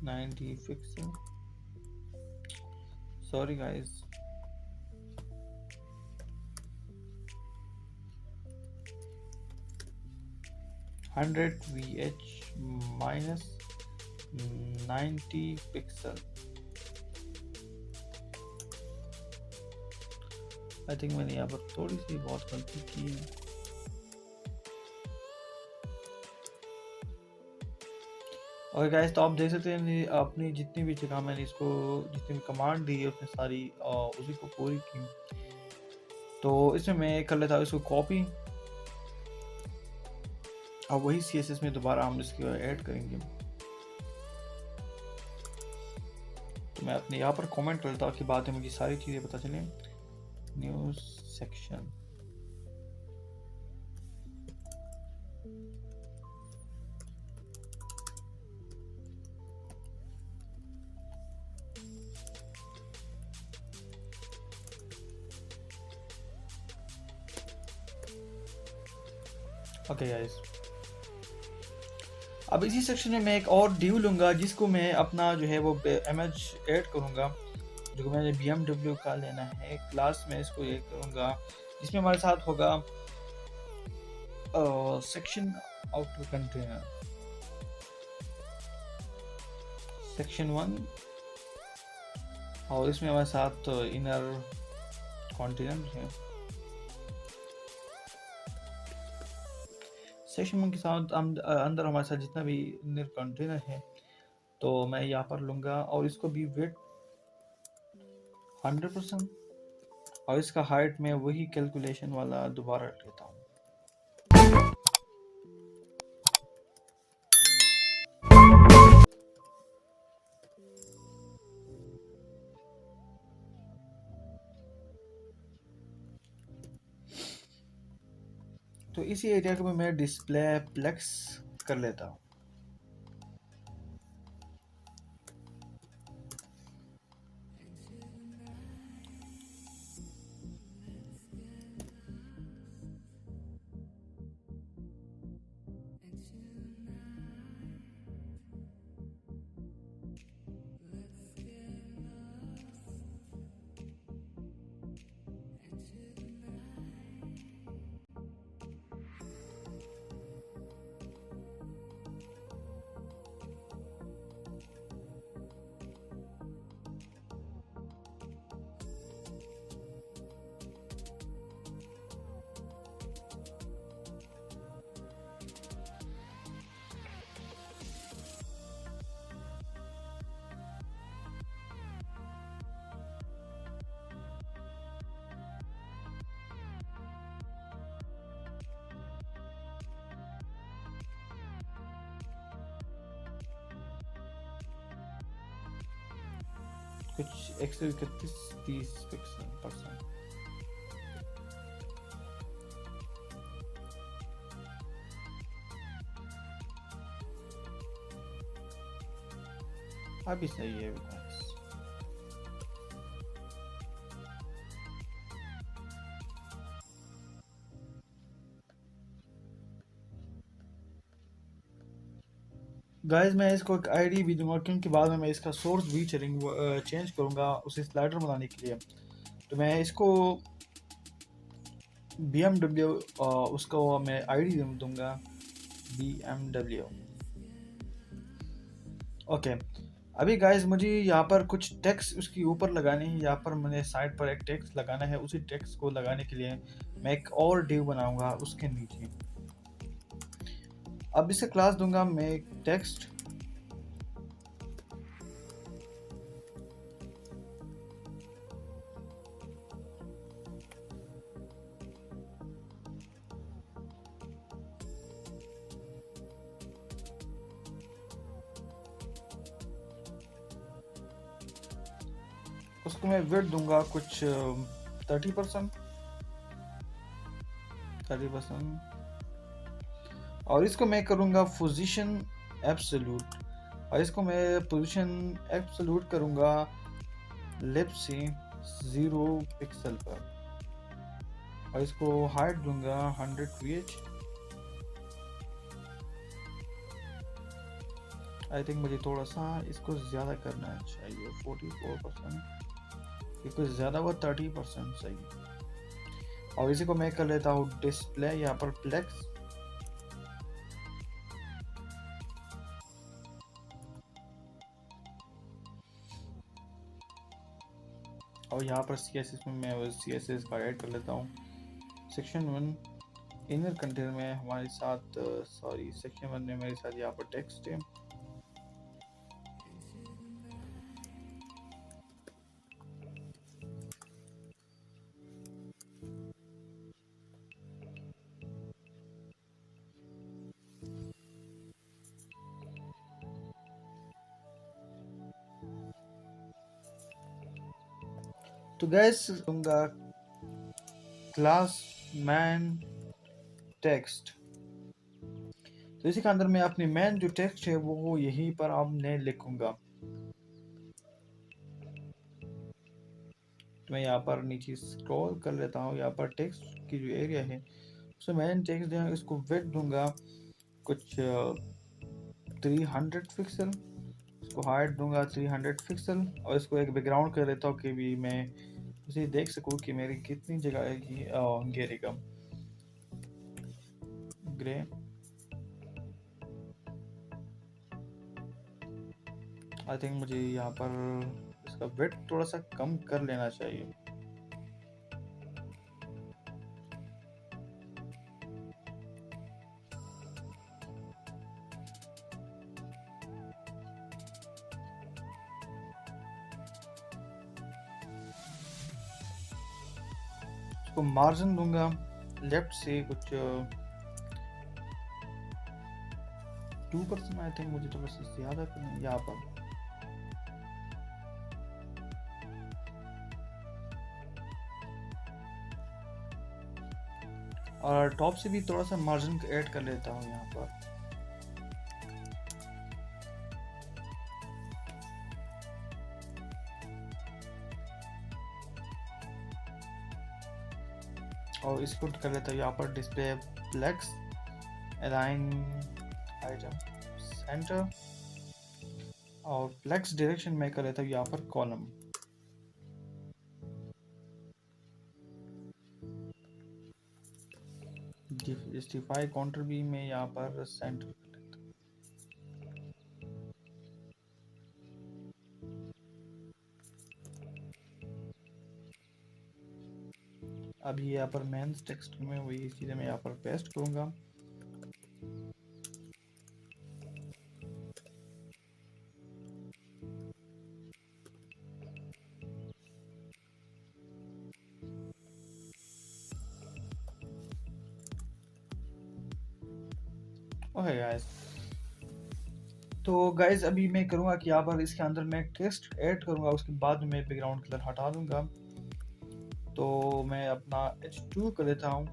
90 pixel. Sorry guys, VH minus 90 pixel. I think मैंने यहाँ पर थोड़ी सी बहुत गलती की है। और गाइस तो आप देख सकते हैं अपनी जितनी भी जगह मैंने इसको जितनी भी कमांड दी है उसने सारी उसी को पूरी की। तो इसमें मैं कर लेता हूँ इसको कॉपी, और वही CSS में दोबारा हम इसको ऐड करेंगे। तो मैं अपने यहाँ पर कमेंट कर लेता हूँ कि बाद में मुझे सारी चीज़ें पता चलें। News section, okay guys. अब इसी सेक्शन में मैं एक और ड्यू लूँगा जिसको मैं अपना जो है वो इमेज ऐड करूँगा, जो मैंने BMW का लेना है। क्लास में इसको ऐड करूँगा जिसमें हमारे साथ होगा सेक्शन आउटर कंटेनर सेक्शन 1, और इसमें हमारे साथ इनर कंटेनर है। सेक्शन 1 के साथ अंदर हमारे साथ जितना भी इनर कंटेनर है, तो मैं यहाँ पर लूँगा और इसको भी वेट 100%, और इसका हाइट में वही कैलकुलेशन वाला दोबारा लेता हूँ। तो इसी एरिया को मैं डिस्प्ले प्लेक्स कर लेता हूँ। कुछ 131 30 परसेंट। अभी सही है गाइस। गाइस मैं इसको एक आईडी भी दूंगा, क्योंकि बाद में मैं इसका सोर्स भी चेंज करूंगा उसे स्लाइडर बनाने के लिए। तो मैं इसको BMW उसको मैं आईडी दूंगा BMW। ओके। अभी गाइस मुझे यहाँ पर कुछ टेक्स्ट उसके ऊपर लगाने हैं। यहाँ पर मैंने साइड पर एक टेक्स्ट लगाना है। उसी टेक्स्ट को लगाने के लिए मैं एक और डिव बनाऊंगा उसके नीचे। अब इसे क्लास दूंगा मैं एक टेक्स्ट। उसको मैं विड्थ दूंगा कुछ 30%। और इसको मैं करूंगा पोजीशन एब्सोल्यूट। और इसको मैं पोजीशन एब्सोल्यूट करूंगा लेफ्ट से 0 पिक्सल पर। और इसको हाइट दूंगा 100 ph। आई थिंक मुझे थोड़ा सा इसको ज़्यादा करना चाहिए 44%। ये कुछ ज़्यादा हुआ 30% सही। और इसी को मैं कर लेता हूँ डिस्प्ले यहाँ पर प्लेक्स। और यहाँ पर CSS में मैं CSS का ऐड कर लेता हूँ। सेक्शन 1 इनर कंटेनर में हमारे साथ सेक्शन 1 में मेरे साथ यहाँ पर टेक्स्ट है। तो गैस दूंगा क्लास मैन टेक्स्ट। तो इसी के अंदर मैं अपनी मैन जो टेक्स्ट है वो यहीं पर आपने लिखूंगा। तो मैं यहाँ पर नीचे स्क्रॉल कर लेता हूँ। यहाँ पर टेक्स्ट की जो एरिया है उसमें मैन टेक्स्ट दूंगा। इसको विड्थ दूंगा कुछ 300 पिक्सल। इसको हाइट दूंगा 300 पिक्सल। और इसको एक बैकग्राउंड कर लेता हूँ कि भी मैं उसे देख सकूँ कि मेरी कितनी जगह है कि घेरेगा ग्रे। आई थिंक मुझे यहाँ पर इसका विड्थ थोड़ा सा कम कर लेना चाहिए। इसको मार्जिन दूंगा लेफ्ट से कुछ 2%। आई थिंक मुझे थोड़ा सा ज़्यादा करना है यहाँ पर। और टॉप से भी थोड़ा सा मार्जिन ऐड कर लेता हूँ यहाँ पर। और इसको कर लेता हूँ यहाँ पर display flex, align item centre, और फ्लेक्स डायरेक्शन में कर लेता हूँ यहाँ पर कॉलम। जस्टिफाई काउंटर भी मैं यहाँ पर सेंटर कर लेता हूँ। अब ये यहाँ पर मेंस टेक्स्ट में वही चीज़ें मैं यहाँ पर पेस्ट करूँगा। ओके गाइस, तो गाइस अभी मैं करूँगा कि यहाँ पर इसके अंदर मैं टेक्स्ट ऐड करूँगा, उसके बाद मैं बैकग्राउंड कलर हटा दूँगा। तो मैं अपना H2 कर लेता हूँ।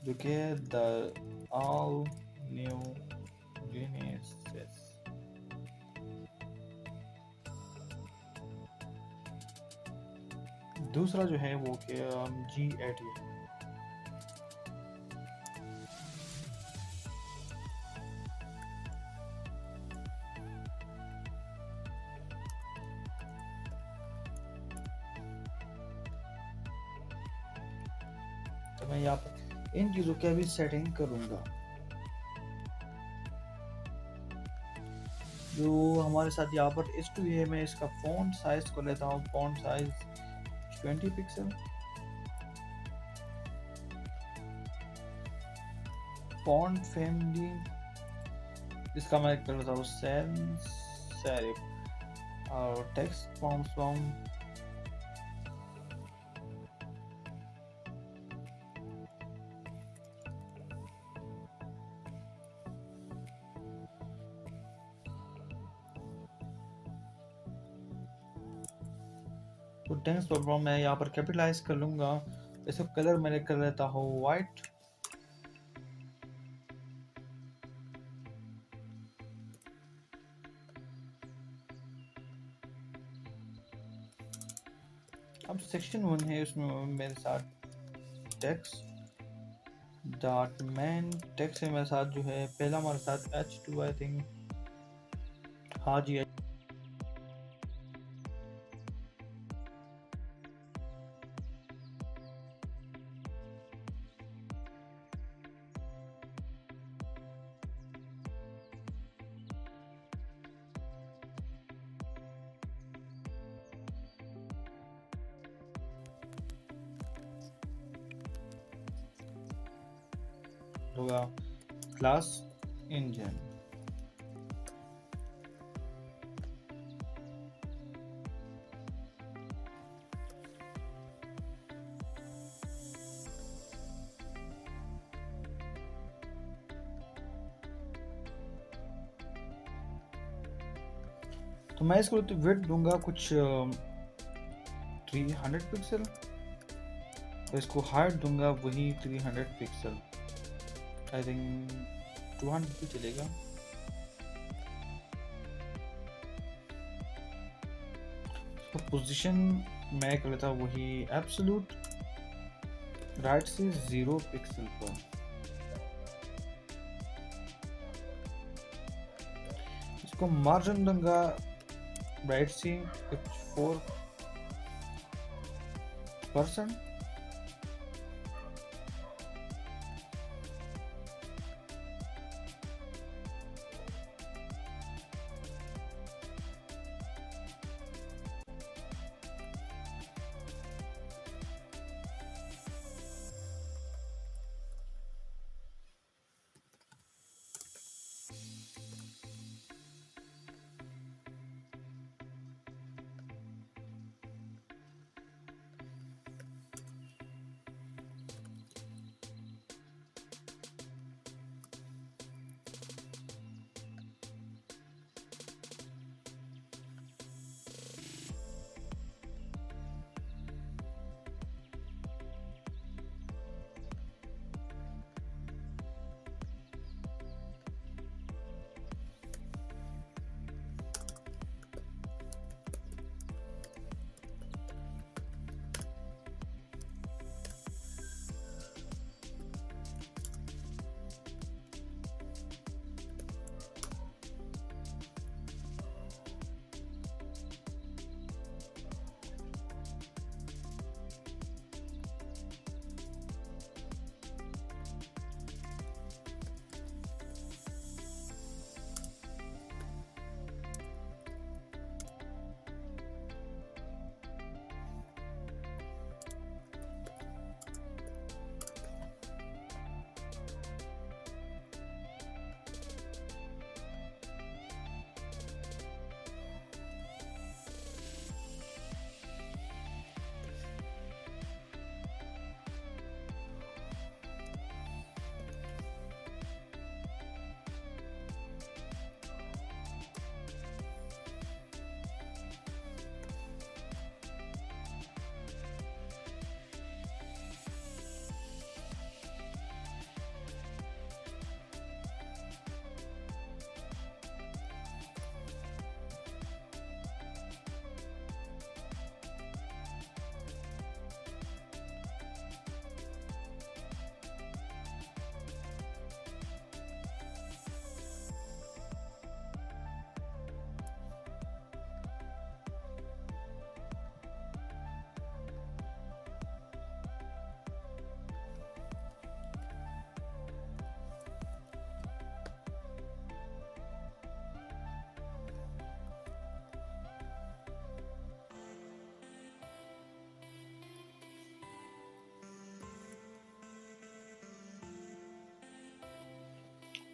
जो कि द ऑल न्यू जेनेसिस। दूसरा जो है वो कि G8 है। तो मैं यहाँ पर इन चीज़ों की अभी सेटिंग करूँगा। जो हमारे साथ यहाँ पर H2 है, मैं इसका फॉन्ट साइज को लेता हूँ, font size 20 pixel. Font family इसका मैं कर लेता हूँ सैंस सेरिफ, और टेक्स्ट फॉन्ट फॉन्ट तो टेक्स्ट फॉन्ट मैं यहाँ पर कैपिटलाइज कर लूँगा। इसका कलर मैंने कर लेता हूँ वाइट। अब सेक्शन 1 है, उसमें मेरे साथ टेक्स्ट डॉट मैन टेक्स्ट है मेरे साथ, जो है पहला हमारे साथ H2 आई थिंक। हाँ जी, होगा क्लास इंजन। तो मैं इसको तो विड्थ दूंगा कुछ 300 पिक्सल, तो इसको हाइट दूंगा वही 300 पिक्सल। आई थिंक 200 भी चलेगा। तो पोजीशन मैं कर लेता हूँ वही एब्सोल्यूट राइट से 0 पिक्सल पर। इसको मार्जिन दूंगा राइट से 4%।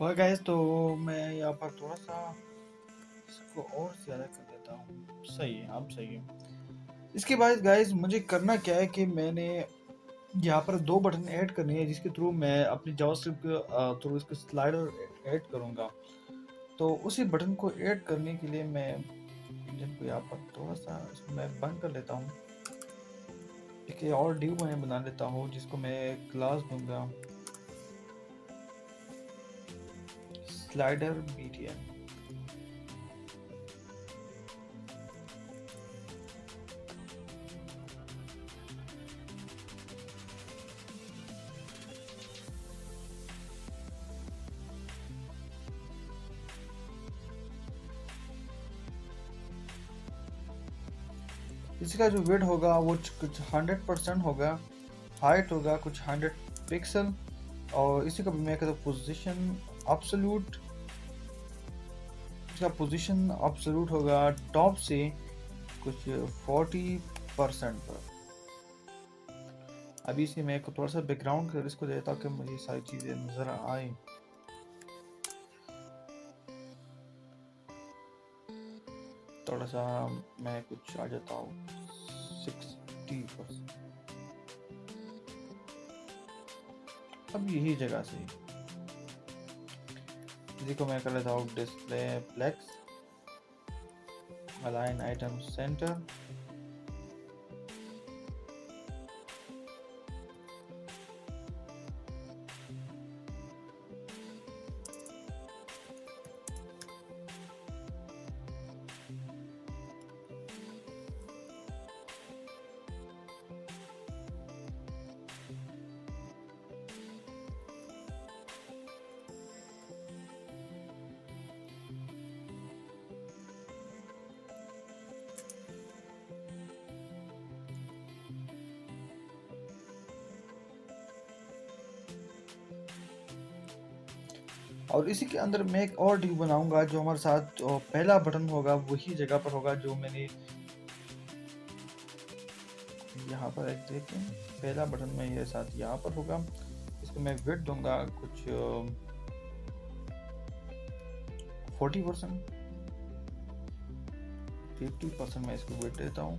और गाइस तो मैं यहाँ पर थोड़ा सा इसको और ज़्यादा कर देता हूँ। सही है, अब सही है। इसके बाद गाइस मुझे करना क्या है कि मैंने यहाँ पर 2 बटन ऐड करनी है जिसके थ्रू मैं अपनी जावास्क्रिप्ट के थ्रू इसके स्लाइडर ऐड करूँगा। तो उसी बटन को ऐड करने के लिए मैं इंजन को यहाँ पर थोड़ा-सा इसको मैं बंद कर लेता हूँ। एक ये और डिव मैं बना लेता हूँ जिसको मैं क्लास दूँगा स्लाइडर बीटीएम। इसका जो विड्थ होगा वो कुछ 100% होगा, हाइट होगा कुछ 100 पिक्सल और इसी का भी मैं कहता हूँ पोजीशन एब्सोल्यूट। इसका पोजीशन एब्सोल्यूट होगा टॉप से कुछ 40% पर। अभी इसे मैं थोड़ा सा बैकग्राउंड कर इसको देता हूँ कि मुझे सारी चीज़ें नज़र आए। थोड़ा सा मैं कुछ आ जाता हूँ 60%। अब यही जगह से इसी को मैं कर लेता हूँ display flex, align item centre. और इसी के अंदर मैं एक और डिव बनाऊंगा जो हमारे साथ पहला बटन होगा वही जगह पर होगा जो मैंने यहाँ पर एक देखें पहला बटन में ये साथ यहाँ पर होगा। इसको मैं विड्थ दूंगा कुछ 40%, 50% मैं इसको विड्थ देता हूँ।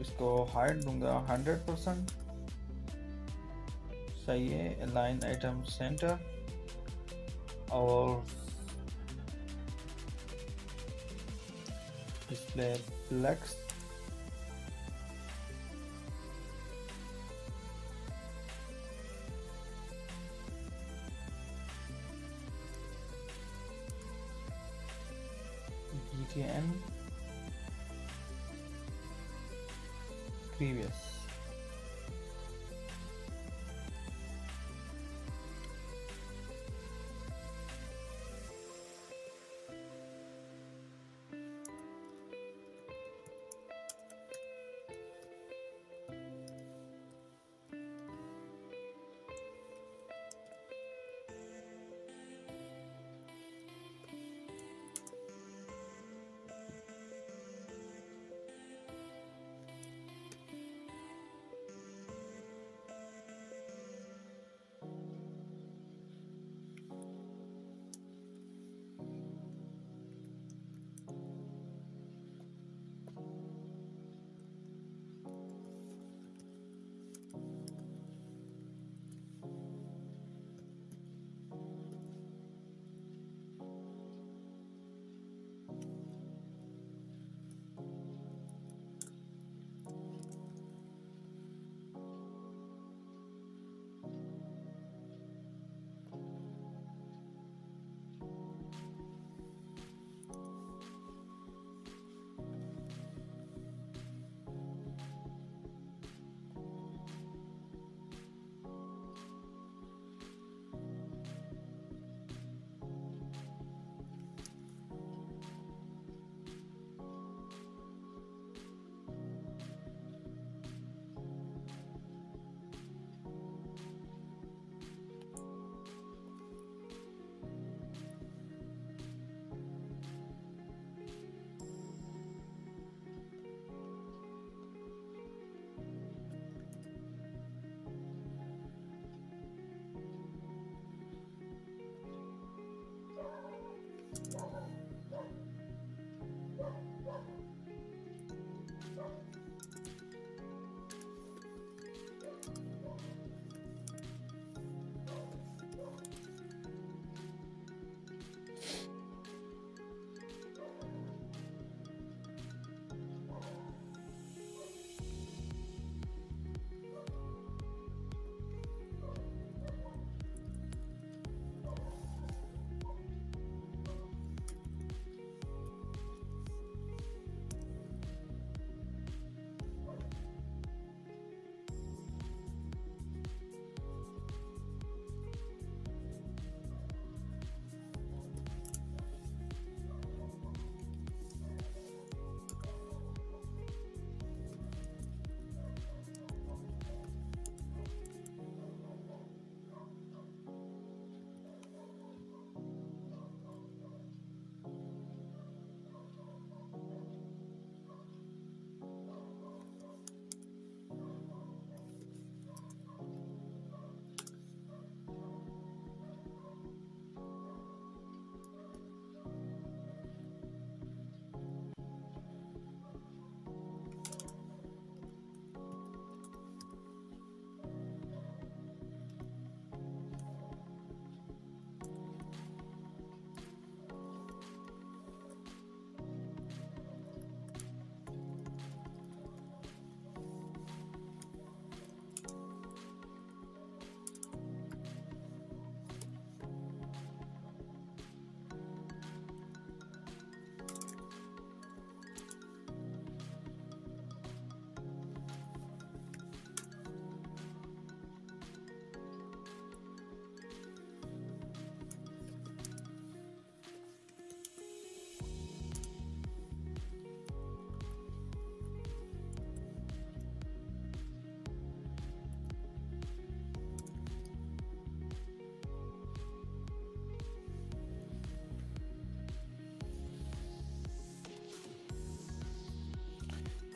इसको हाइट दूंगा 100%। सही है। अलाइन आइटम सेंटर और डिस्प्ले फ्लेक्स। BTN previous।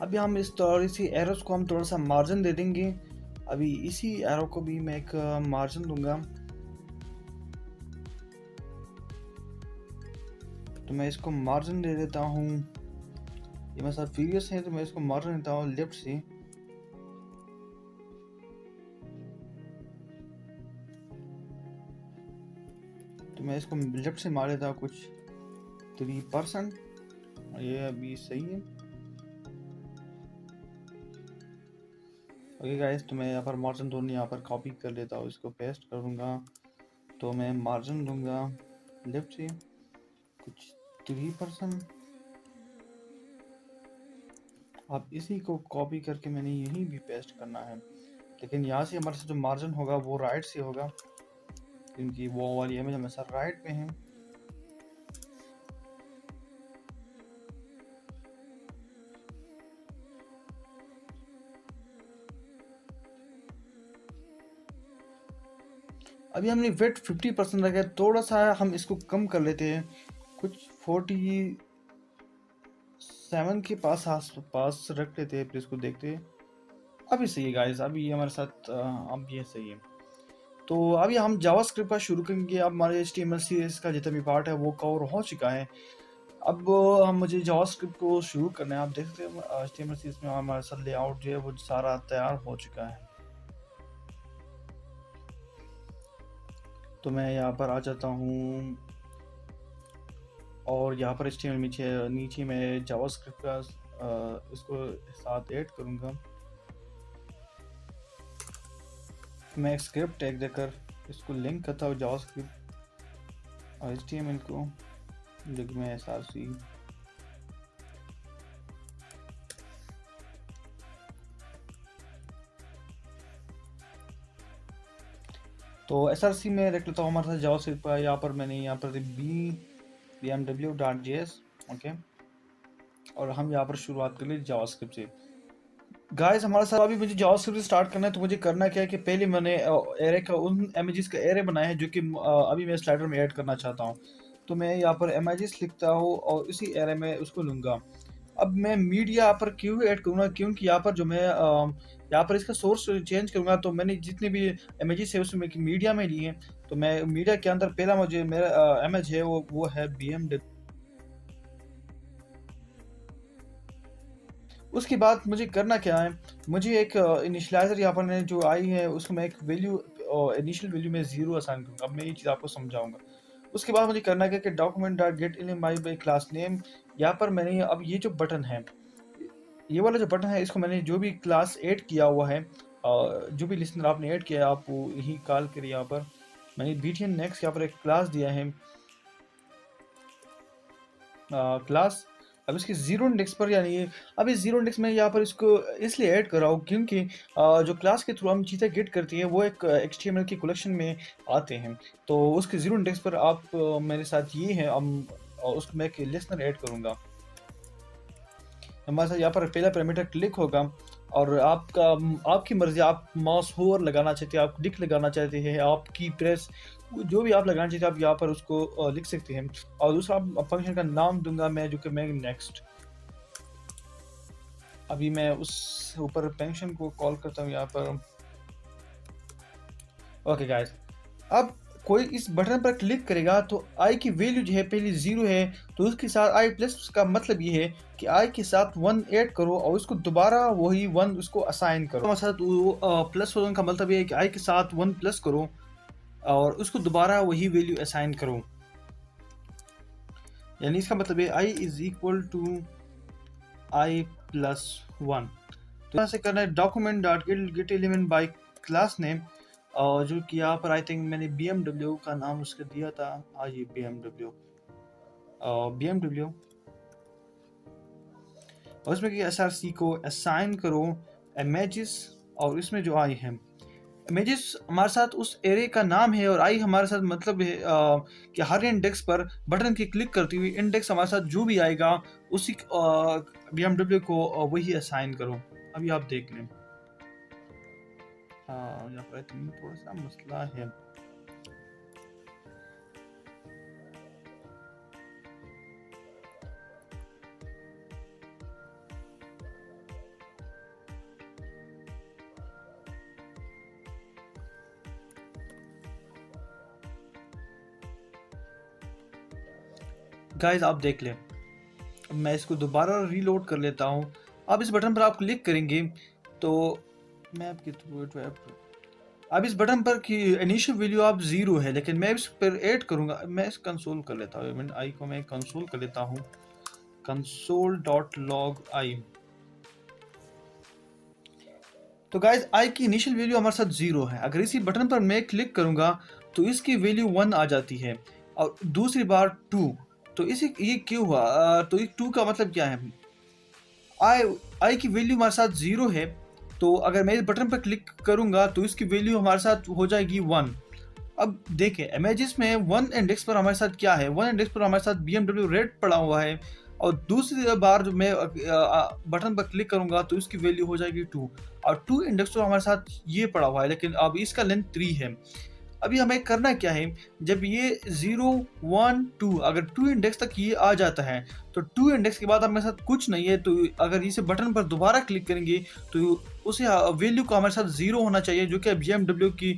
अभी हम इस थोड़ी सी एरोस को हम थोड़ा सा मार्जिन दे देंगे। अभी इसी एरो को भी मैं एक मार्जिन दूंगा। तो मैं इसको मार्जिन दे देता हूँ, ये मेरे साथ फीरियस है तो मैं इसको मार्जिन देता हूँ लेफ्ट से। तो मैं इसको लेफ्ट से मार देता हूँ कुछ 3%। ये अभी सही है। ओके गाइस, तो मैं यहाँ पर मार्जिन दोनों यहाँ पर कॉपी कर लेता हूँ, इसको पेस्ट करूँगा। तो मैं मार्जिन दूंगा लेफ्ट से कुछ 3%। अब इसी को कॉपी करके मैंने यहीं भी पेस्ट करना है, लेकिन यहाँ से हमारे से जो मार्जिन होगा वो राइट से होगा, क्योंकि वो वाली इमेज हमेशा राइट पे है। अभी हमने वेट 50% रखा है, थोड़ा सा हम इसको कम कर लेते हैं, कुछ 47 के आस पास रख लेते हैं, फिर इसको देखते हैं। अभी सही है गाइस, अभी ये हमारे साथ अब ये सही है। तो अभी हम जावास्क्रिप्ट का शुरू करेंगे। अब हमारे HTML CSS का जितना भी पार्ट है वो कवर हो चुका है। अब हम मुझे जावास्क्रिप्ट को शुरू करना है। आप देख सकते हैं HTML CSS में हमारा सारा लेआउट जो है वो सारा तैयार हो चुका है। तो मैं यहाँ पर आ जाता हूँ और यहाँ पर HTML नीचे मैं जावास्क्रिप्ट का इसको साथ ऐड करूँगा। मैं एक स्क्रिप्ट टैग देकर इसको लिंक करता हूँ जावास्क्रिप्ट और HTML को, लेकिन मैं src तो src में रख लेता हूँ हमारे साथ जावास्क्रिप्ट का। यहाँ पर मैंने यहाँ पर bmw.js ओके, और हम यहाँ पर शुरुआत कर ली जावास्क्रिप्ट से। गाइस हमारे साथ अभी मुझे जावास्क्रिप्ट स्टार्ट करना है, तो मुझे करना क्या है कि पहले मैंने एरे का उन इमेजेस का एरे बनाया है जो कि अभी मैं स्लाइडर में ऐड करना चाहता हूँ। तो मैं यहाँ पर इमेजेस लिखता हूँ और इसी एरे में उसको लूँगा। अब मैं मीडिया यहाँ पर क्यों ऐड करूँगा, क्योंकि यहाँ पर जो मैं यहाँ पर इसका सोर्स चेंज करूँगा, तो मैंने जितने भी इमेजेस है उसमें मीडिया में लिए हैं। तो मैं मीडिया के अंदर पहला मुझे मेरा इमेज है वो है BMW। उसके बाद मुझे करना क्या है, मुझे एक इनिशियलाइज़र यहाँ पर जो आई है उसको मैं एक वैल्यू इनिशियल वैल्यू में 0 असाइन करूँगा। अब मैं ये चीज़ आपको समझाऊँगा। उसके बाद मुझे करना क्या है कि document dot get element by class name, यहाँ पर मैंने अब ये जो बटन है, ये वाला जो बटन है इसको मैंने जो भी क्लास ऐड किया हुआ है, जो भी लिस्टनर आपने ऐड किया है आप यही कॉल करिए। यहाँ पर मैंने BTN नेक्स्ट यहाँ पर एक क्लास दिया है क्लास। अब इसके जीरो इंडेक्स पर यानी अब इस जीरो इंडेक्स में यहाँ पर इसको इसलिए ऐड कर रहा हूँ क्योंकि जो क्लास के थ्रू हम चीज़ें गेट करती हैं वो एक HTML की कलेक्शन में आते हैं। तो उसके जीरो इंडेक्स पर आप मेरे साथ ये है, हम उसको मैं एक लिस्नर ऐड करूँगा। हमारे साथ यहाँ पर पहला पैरामीटर क्लिक होगा और आपकी मर्जी, आप माउस होवर लगाना चाहते हैं, आप क्लिक लगाना चाहते हैं, आपकी प्रेस जो भी आप लगाना चाहते हैं आप यहाँ पर उसको लिख सकते हैं। और दूसरा फंक्शन का नाम दूंगा मैं, जो कि मैं नेक्स्ट। अभी मैं उस ऊपर फंक्शन को कॉल करता हूँ यहाँ पर। ओके गाइस, अब कोई इस बटन पर क्लिक करेगा तो आई की वैल्यू जो है पहले 0 है, तो उसके साथ आई प्लस का मतलब ये है कि आई के साथ 1 ऐड करो और उसको दोबारा वही 1 उसको असाइन करो। हमारे साथ वो प्लस 1 का मतलब ये है कि आई के साथ 1 प्लस करो और उसको दोबारा वही वैल्यू असाइन करो। यानी इसका मतलब है i is equal to i plus 1। तो यहाँ से करना है document dot get element by class name, और जो कि यहाँ पर आई थिंक मैंने BMW का नाम उसका दिया था। आज ये BMW और उसमें कि SRC को असाइन करो इमेजेस, और इसमें जो आई है इमेजेस हमारे साथ उस एरे का नाम है, और आई हमारे साथ मतलब है कि हर इंडेक्स पर बटन की क्लिक करती हुई इंडेक्स हमारे साथ जो भी आएगा उसी BMW को वही असाइन करो। अभी आप देख लें, यहाँ पर थोड़ा सा मसला है। गाइस आप देख लें, मैं इसको दोबारा रीलोड कर लेता हूँ। अब इस बटन पर आप क्लिक करेंगे तो मैं आपकी अब इस बटन पर की इनिशियल वैल्यू आप 0 है, लेकिन मैं इस पर ऐड करूँगा। मैं इस कंसोल कर लेता हूँ, आई को मैं कंसोल कर लेता हूँ, console.log i। तो गाइस आई की इनिशियल वैल्यू हमारे साथ 0 है। अगर इसी बटन पर मैं क्लिक करूंगा तो इसकी वैल्यू 1 आ जाती है, और दूसरी बार 2। तो इसी ये क्यों हुआ? तो ये 2 का मतलब क्या है? आई आई की वैल्यू हमारे साथ 0 है, तो अगर मैं इस बटन पर क्लिक करूंगा तो इसकी वैल्यू हमारे साथ हो जाएगी 1। अब देखें इमेजेस में 1 इंडेक्स पर हमारे साथ क्या है, 1 इंडेक्स पर हमारे साथ BMW रेड पड़ा हुआ है, और दूसरी बार जो मैं बटन पर क्लिक करूंगा तो इसकी वैल्यू हो जाएगी 2, और 2 इंडेक्स तो हमारे साथ ये पड़ा हुआ है, लेकिन अब इसका लेंथ 3 है। अभी हमें करना क्या है, जब ये 0 1 2 अगर 2 इंडेक्स तक ये आ जाता है तो 2 इंडेक्स के बाद हमारे साथ कुछ नहीं है, तो अगर इसे बटन पर दोबारा क्लिक करेंगे तो उसे वैल्यू को हमारे साथ 0 होना चाहिए, जो कि BMW की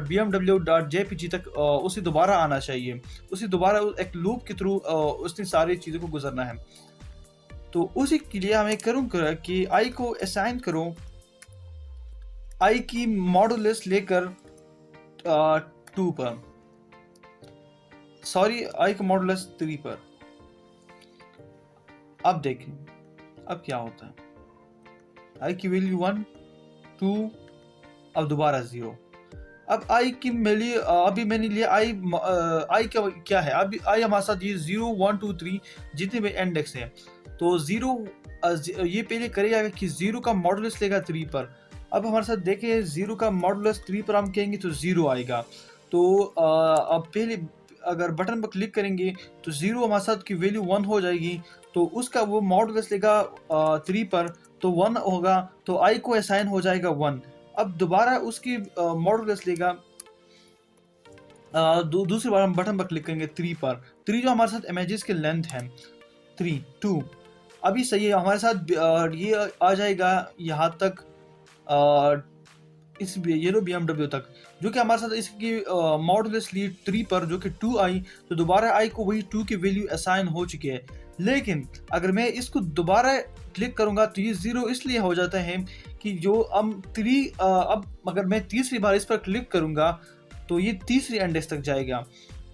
BMW.jpg तक उसे दोबारा आना चाहिए। उसे दोबारा एक लूप के थ्रू उसने सारी चीज़ों को गुजरना है। तो उसी के लिए हमें करूँ कि आई को असाइन करो, आई की मॉडुलस लेकर 2 पर, सॉरी आई का मॉडुलस 3 पर। अब देखें अब क्या होता है, आई की वैल्यू 1 2, अब दोबारा 0। अब आई की वैल्यू अभी मैंने लिया आई का क्या है, अभी आई हमारे साथ ये 0 1 2 3 जितने भी इंडेक्स हैं, तो 0 ये पहले करेगा कि 0 का मॉडुलस लेगा 3 पर। अब हमारे साथ देखें 0 का मॉडुलस 3 पर हम कहेंगे तो 0 आएगा। तो अब पहले अगर बटन पर क्लिक करेंगे तो 0 हमारे साथ की वैल्यू 1 हो जाएगी, तो उसका वो मॉडुलस लेगा 3 पर, तो 1 होगा, तो आई को असाइन हो जाएगा 1। अब दोबारा उसकी मॉडुलस लेगा, दूसरी बार हम बटन पर क्लिक करेंगे 3 पर, 3 जो हमारे साथ इमेजेस के लेंथ है 3 2। अभी सही है, हमारे साथ ये आ जाएगा यहाँ तक, इस येलो BMW तक, जो कि हमारे साथ इसकी मॉडुलस ली 3 पर, जो कि 2 आई, तो दोबारा आई को वही 2 की वैल्यू असाइन हो चुकी है। लेकिन अगर मैं इसको दोबारा क्लिक करूंगा तो ये 0 इसलिए हो जाता है कि जो हम 3 अब अगर मैं तीसरी बार इस पर क्लिक करूंगा तो ये तीसरी इंडेक्स तक जाएगा,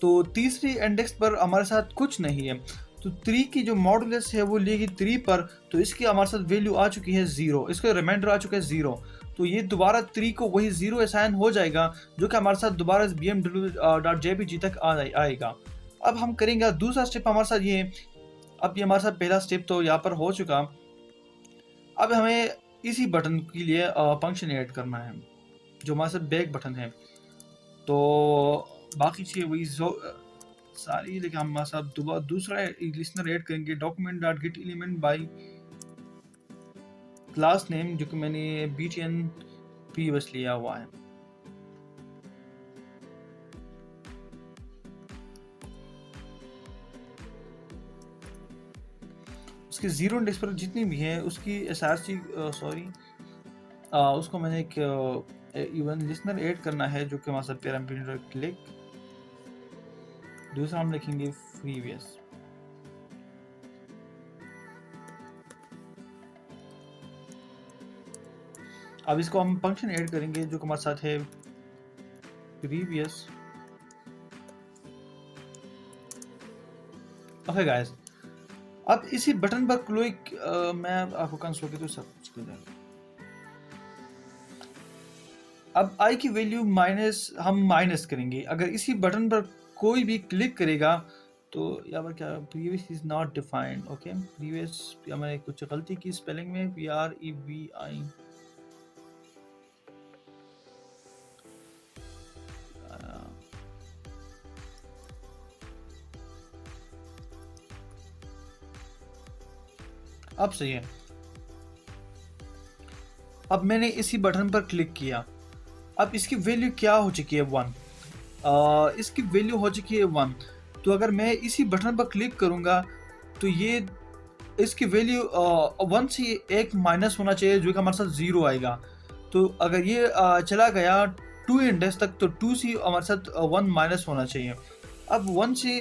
तो तीसरी इंडेक्स पर हमारे साथ कुछ नहीं है, तो 3 की जो मॉडुलस है वो लेगी 3 पर, तो इसकी हमारे साथ वैल्यू आ चुकी है 0, इसका रिमाइंडर आ चुका है 0, तो ये दोबारा 3 को वही 0 असाइन हो जाएगा, जो कि हमारे साथ दोबारा BMW.jpg तक आएगा। अब हम करेंगे दूसरा स्टेप हमारे साथ ये, अब ये हमारे साथ पहला स्टेप तो यहाँ पर हो चुका। अब हमें इसी बटन के लिए फंक्शन ऐड करना है, जो हमारे साथ बैक बटन है, तो बाकी चीज़ें वही सारी, लेकिन हम हमारे साथ दूसरा लिस्नर ऐड करेंगे, document.get element by class name, जो कि मैंने btn bs लिया हुआ है। उसके 0 इंडेक्स पर जितनी भी है उसकी एसआरसी उसको मैंने एक इवन लिस्नर ऐड करना है, जो कि हमारे साथ पैरामीटर क्लिक, दूसरा हम लिखेंगे प्रीवियस। अब इसको हम फंक्शन ऐड करेंगे, जो हमारे साथ है प्रीवियस। ओके गाइस, अब इसी बटन पर क्लिक, मैं आपको कंसोल के तो सब कुछ कर देंगे। अब आई की वैल्यू हम माइनस करेंगे, अगर इसी बटन पर कोई भी क्लिक करेगा तो यहाँ पर क्या, previous is not defined. Okay, previous मैंने कुछ गलती की स्पेलिंग में, PREVI, अब सही है। अब मैंने इसी बटन पर क्लिक किया, अब इसकी वैल्यू क्या हो चुकी है 1, इसकी वैल्यू हो चुकी है 1, तो अगर मैं इसी बटन पर क्लिक करूंगा तो ये इसकी वैल्यू 1 से एक माइनस होना चाहिए, जो कि हमारे साथ 0 आएगा। तो अगर ये चला गया 2 इंडेक्स तक तो 2 से हमारे साथ 1 माइनस होना चाहिए। अब 1 से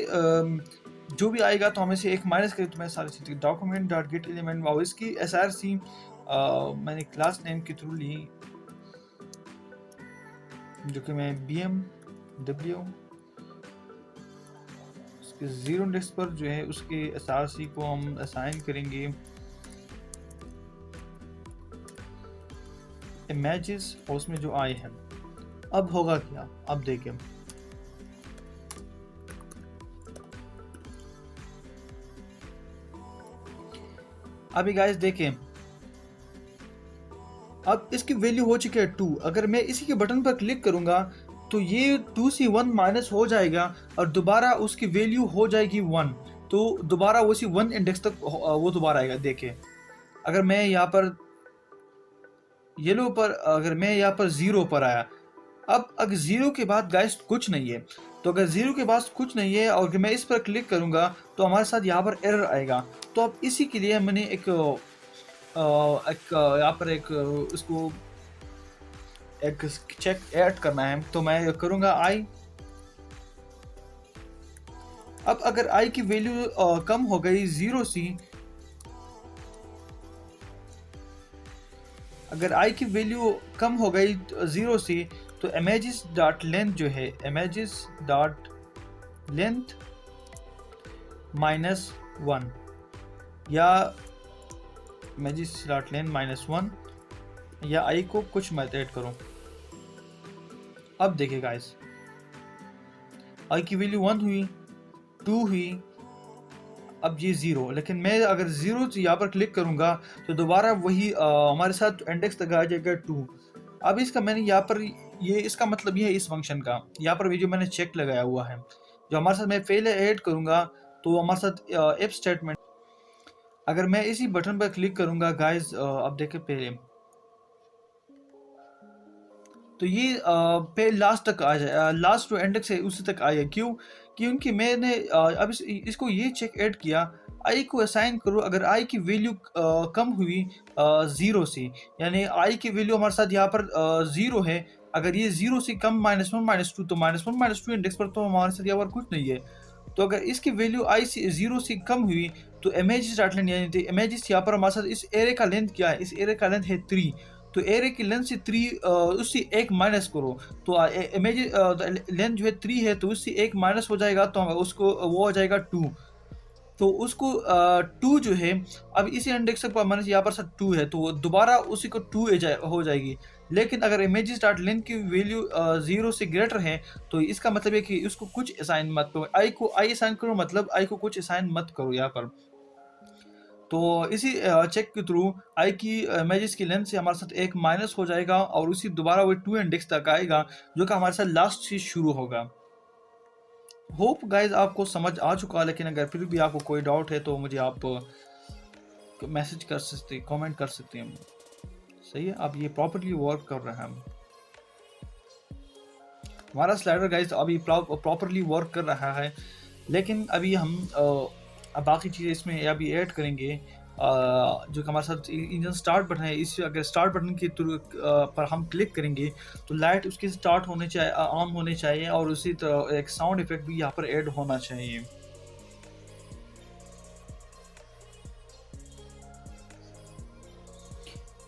जो भी आएगा तो हमें से एक माइनस करें, तो मैं सारी चीज़ें डॉक्यूमेंट डॉट गेट एलिमेंट और इसकी src मैंने क्लास नेम के थ्रू ली, जो कि मैं BMW उसके 0 इंडेक्स पर जो है उसके src को हम असाइन करेंगे इमेजेस और उसमें जो आए हैं। अब होगा क्या, अब देखें। अभी गाइस देखें, अब इसकी वैल्यू हो चुकी है 2। अगर मैं इसी के बटन पर क्लिक करूंगा तो ये 2 से 1 माइनस हो जाएगा और दोबारा उसकी वैल्यू हो जाएगी 1। तो दोबारा उसी 1 इंडेक्स तक वो दोबारा आएगा। देखिए अगर मैं यहाँ पर येलो पर, अगर मैं यहाँ पर 0 पर आया, अब अगर 0 के बाद गाइस कुछ नहीं है, तो अगर 0 के बाद कुछ नहीं है और मैं इस पर क्लिक करूंगा तो हमारे साथ यहाँ पर एरर आएगा। तो अब इसी के लिए मैंने एक यहाँ पर एक इसको एक चेक ऐड करना है, तो मैं करूंगा आई। अब अगर आई की वैल्यू कम हो गई 0 से, अगर आई की वैल्यू कम हो गई 0 से, तो images डॉट लेंथ जो है images डॉट लेंथ -1 या images डॉट लेंथ -1 या आई को कुछ मत ऐड करूं। अब देखिए गाइस, आई की वैल्यू 1 हुई, 2 हुई, अब ये 0। लेकिन मैं अगर 0 से यहाँ पर क्लिक करूंगा तो दोबारा वही हमारे साथ इंडेक्स तक आ जाएगा 2। अब इसका मैंने यहाँ पर ये इसका मतलब ये है इस फंक्शन का, यहाँ पर भी जो मैंने चेक लगाया हुआ है, जो हमारे साथ मैं पहले ऐड करूंगा तो हमारे साथ इफ स्टेटमेंट। अगर मैं इसी बटन पर क्लिक करूंगा गाइस, अब देखें पहले तो ये पे लास्ट तक आ जाए, लास्ट जो इंडेक्स है उसी तक आएगा। क्यों? क्योंकि मैंने अब इसको ये चेक ऐड किया, आई को असाइन करो अगर आई की वैल्यू कम हुई 0 से, यानी आई की वैल्यू हमारे साथ यहाँ पर 0 है। अगर ये 0 से कम -1 -2, तो -1 -2 इंडेक्स पर तो हमारे साथ यहाँ पर कुछ नहीं है। तो अगर इसकी वैल्यू आई से 0 से कम हुई तो इमेजेस डॉट लेंथ, यानी इमेजेस यहाँ पर हमारे साथ इस एरे का लेंथ क्या है, इस एरे का लेंथ है 3। तो एरे की लेंथ से 3 उससे एक माइनस करो, तो इमेज लेंथ जो है 3 है, तो उससे एक माइनस हो जाएगा, तो उसको वो हो जाएगा 2। तो उसको 2 जो है, अब इसी इंडेक्स पर माइनस यहाँ पर सब 2 है, तो दोबारा उसी को 2 हो जाएगी। लेकिन अगर इमेज स्टार्ट लेंथ की वैल्यू 0 से ग्रेटर है, तो इसका मतलब है कि उसको कुछ असाइन मत करो, आई को आई असाइन करो, मतलब आई को कुछ असाइन मत करो यहाँ पर। तो इसी चेक के थ्रू आई की इमेजेस की लेंथ से हमारे साथ एक माइनस हो जाएगा और उसी दोबारा वो 2 इंडेक्स तक आएगा, जो कि हमारे साथ लास्ट से शुरू होगा। होप गाइज आपको समझ आ चुका, लेकिन अगर फिर भी आपको कोई डाउट है तो मुझे आप मैसेज कर सकते, कमेंट कर सकते हैं। सही है, अब ये प्रॉपर्ली वर्क कर रहा है। हमारा स्लाइडर गाइज अभी प्रॉपर्ली वर्क कर रहा है, लेकिन अभी हम बाकी चीज़ें इसमें अभी ऐड करेंगे। जो कि हमारे साथ इंजन स्टार्ट बटन है, इस अगर स्टार्ट बटन के थ्रू पर हम क्लिक करेंगे तो लाइट उसकी स्टार्ट होने चाहिए, ऑन होने चाहिए, और उसी तरह एक साउंड इफेक्ट भी यहाँ पर ऐड होना चाहिए।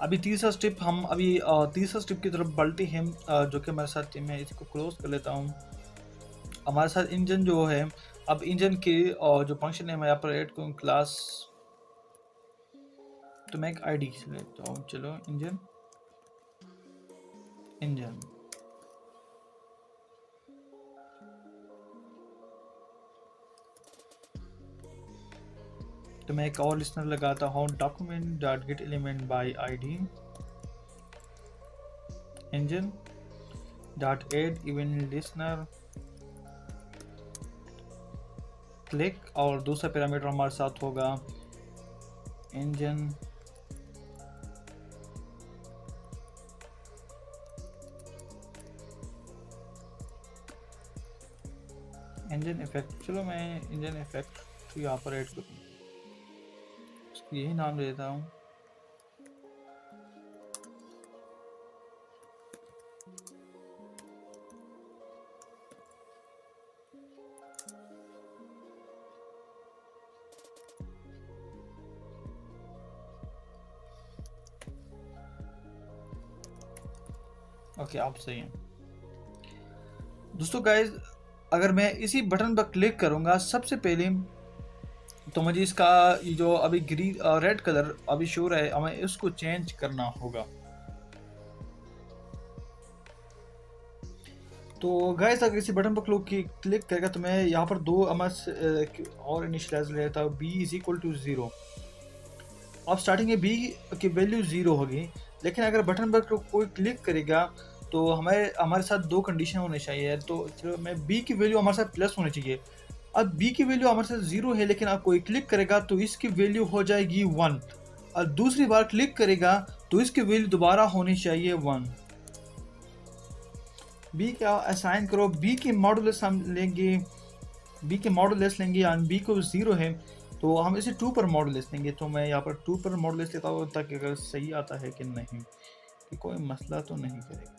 अभी तीसरा स्टेप की तरफ बढ़ते हैं, जो कि हमारे साथ, मैं इसको क्लोज कर लेता हूँ। हमारे साथ इंजन जो है, अब इंजन के जो फंक्शन है मैं यहाँ पर ऐड करूँ क्लास, तो मैं एक आईडी लेता हूँ। चलो इंजन तो मैं एक और लिस्नर लगाता हूँ, document dot get element by ID engine dot add event listener click, और दूसरा पैरामीटर हमारे साथ होगा इंजन इफेक्ट। चलो मैं इंजन इफेक्ट यहाँ पर ऐड करूँ, यही नाम दे देता हूँ। ओके, आप सही हैं दोस्तों। गाइज, अगर मैं इसी बटन पर क्लिक करूंगा सबसे पहले, तो मुझे इसका ये जो अभी ग्रीन रेड कलर अभी शो रहा है, हमें इसको चेंज करना होगा। तो गाइस, अगर इसी बटन पर क्लिक करेगा तो मैं यहाँ पर दो और इनिशियलाइज ले लेता हूँ, b इज इक्वल टू 0। अब स्टार्टिंग में b की वैल्यू 0 होगी, लेकिन अगर बटन पर कोई क्लिक करेगा तो हमारे हमारे साथ दो कंडीशन होनी चाहिए। तो मैं b की वैल्यू हमारे साथ प्लस होनी चाहिए। अब b की वैल्यू हमारे साथ 0 है, लेकिन अब कोई क्लिक करेगा तो इसकी वैल्यू हो जाएगी 1, और दूसरी बार क्लिक करेगा तो इसकी वैल्यू दोबारा होनी चाहिए 1। बी का असाइन करो, बी की मॉडुलस हम लेंगे, बी के मॉडुलस लेंगे, और बी को 0 है तो हम इसे 2 पर मॉडुलस लेंगे। तो मैं यहाँ पर 2 पर मॉडुलस लेता हूँ, ताकि अगर सही आता है कि नहीं, कि कोई मसला तो नहीं करेगा।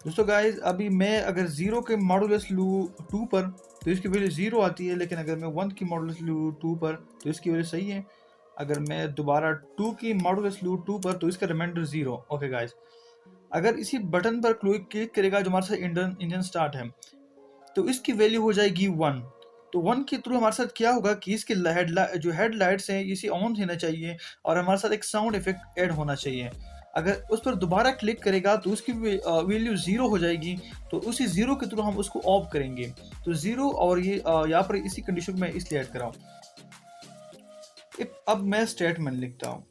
दोस्तों गाइस, अभी मैं अगर 0 के मॉडुलस लूँ 2 पर तो इसकी वैल्यू 0 आती है, लेकिन अगर मैं 1 की मॉडुलस लूँ 2 पर तो इसकी वैल्यू सही है। अगर मैं दोबारा 2 की मॉडुलस लूँ 2 पर तो इसका रिमाइंडर 0। ओके गाइस, अगर इसी बटन पर क्लिक करेगा जो हमारे साथ इंजन स्टार्ट है, तो इसकी वैल्यू हो जाएगी 1। तो 1 के थ्रू हमारे साथ क्या होगा कि इसके जो हेडलाइट्स हैं इसे ऑन होना चाहिए, और हमारे साथ एक साउंड इफेक्ट ऐड होना चाहिए। अगर उस पर दोबारा क्लिक करेगा तो उसकी वैल्यू 0 हो जाएगी, तो उसी 0 के थ्रू हम उसको ऑफ करेंगे। तो 0 और ये यहाँ पर इसी कंडीशन में इसलिए ऐड कराऊँ। अब मैं स्टेटमेंट लिखता हूँ।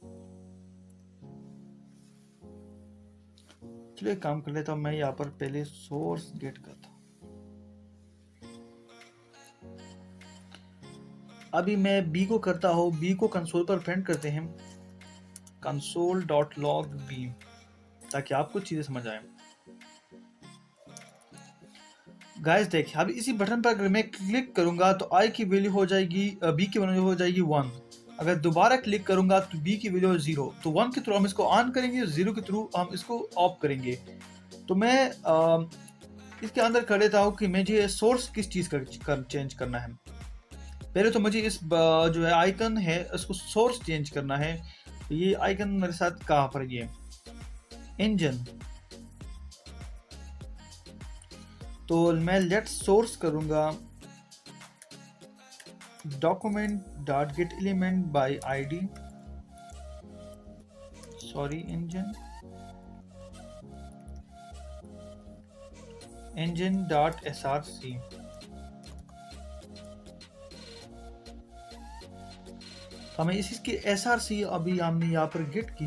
चलिए काम कर लेता हूँ, मैं यहाँ पर पहले सोर्स गेट करता हूँ। अभी मैं b को करता हूँ, b को कंसोल पर प्रिंट करते हैं, console.log b, ताकि आपको चीजें समझ आए। गाइस देखिए, अभी इसी बटन पर अगर मैं क्लिक करूंगा तो i की वैल्यू हो जाएगी, b की वैल्यू हो जाएगी 1। अगर दोबारा क्लिक करूंगा तो b की वैल्यू 0। तो 1 के थ्रू हम इसको ऑन करेंगे, 0 के थ्रू हम इसको ऑफ करेंगे। तो मैं इसके अंदर कर लेता हूँ कि मुझे सोर्स किस चीज़ का चेंज करना है। पहले तो मुझे इस जो है आइकन है इसको सोर्स चेंज करना है। ये आइकन मेरे साथ कहाँ पर, ये इंजन। तो मैं लेट सोर्स करूंगा document dot get element bye ID, sorry engine dot src। हमें इसकी src अभी हमने यहाँ पर गेट की।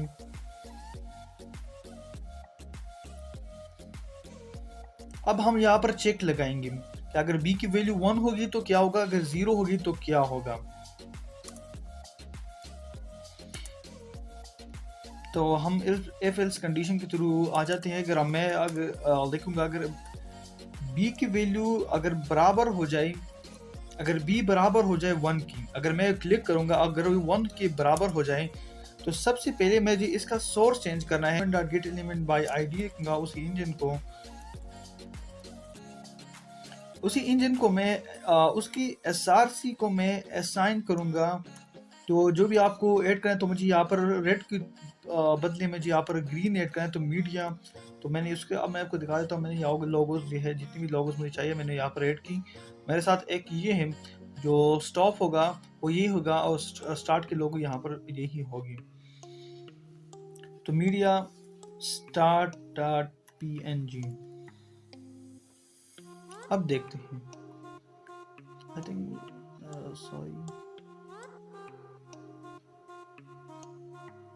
अब हम यहाँ पर चेक लगाएंगे कि अगर b की वैल्यू 1 होगी तो क्या होगा, अगर 0 होगी तो क्या होगा। तो हम इफ एल्स कंडीशन के थ्रू आ जाते हैं। अगर मैं देखूंगा, अगर b की वैल्यू अगर बराबर हो जाए, अगर b बराबर हो जाए 1 की, अगर मैं क्लिक करूंगा अगर वो 1 के बराबर हो जाए, तो सबसे पहले मुझे इसका सोर्स चेंज करना है। Dot get element bye ID लिखूंगा, उसी इंजन को मैं उसकी src को मैं असाइन करूंगा। तो जो भी आपको ऐड करें, तो मुझे यहाँ पर रेड की बदले में यहाँ पर ग्रीन ऐड करें, तो मीडिया। तो मैंने उसके, अब मैं आपको दिखा देता हूँ, मैंने यहाँ लोगोस जो है, जितनी भी लोगोस मुझे चाहिए मैंने यहाँ पर ऐड की। मेरे साथ एक ये है जो स्टॉप होगा वो ये होगा, और स्टार्ट के लोगो यहाँ पर यही होगी। तो मीडिया स्टार्ट डॉट png। अब देखते हैं, आई थिंक सॉरी,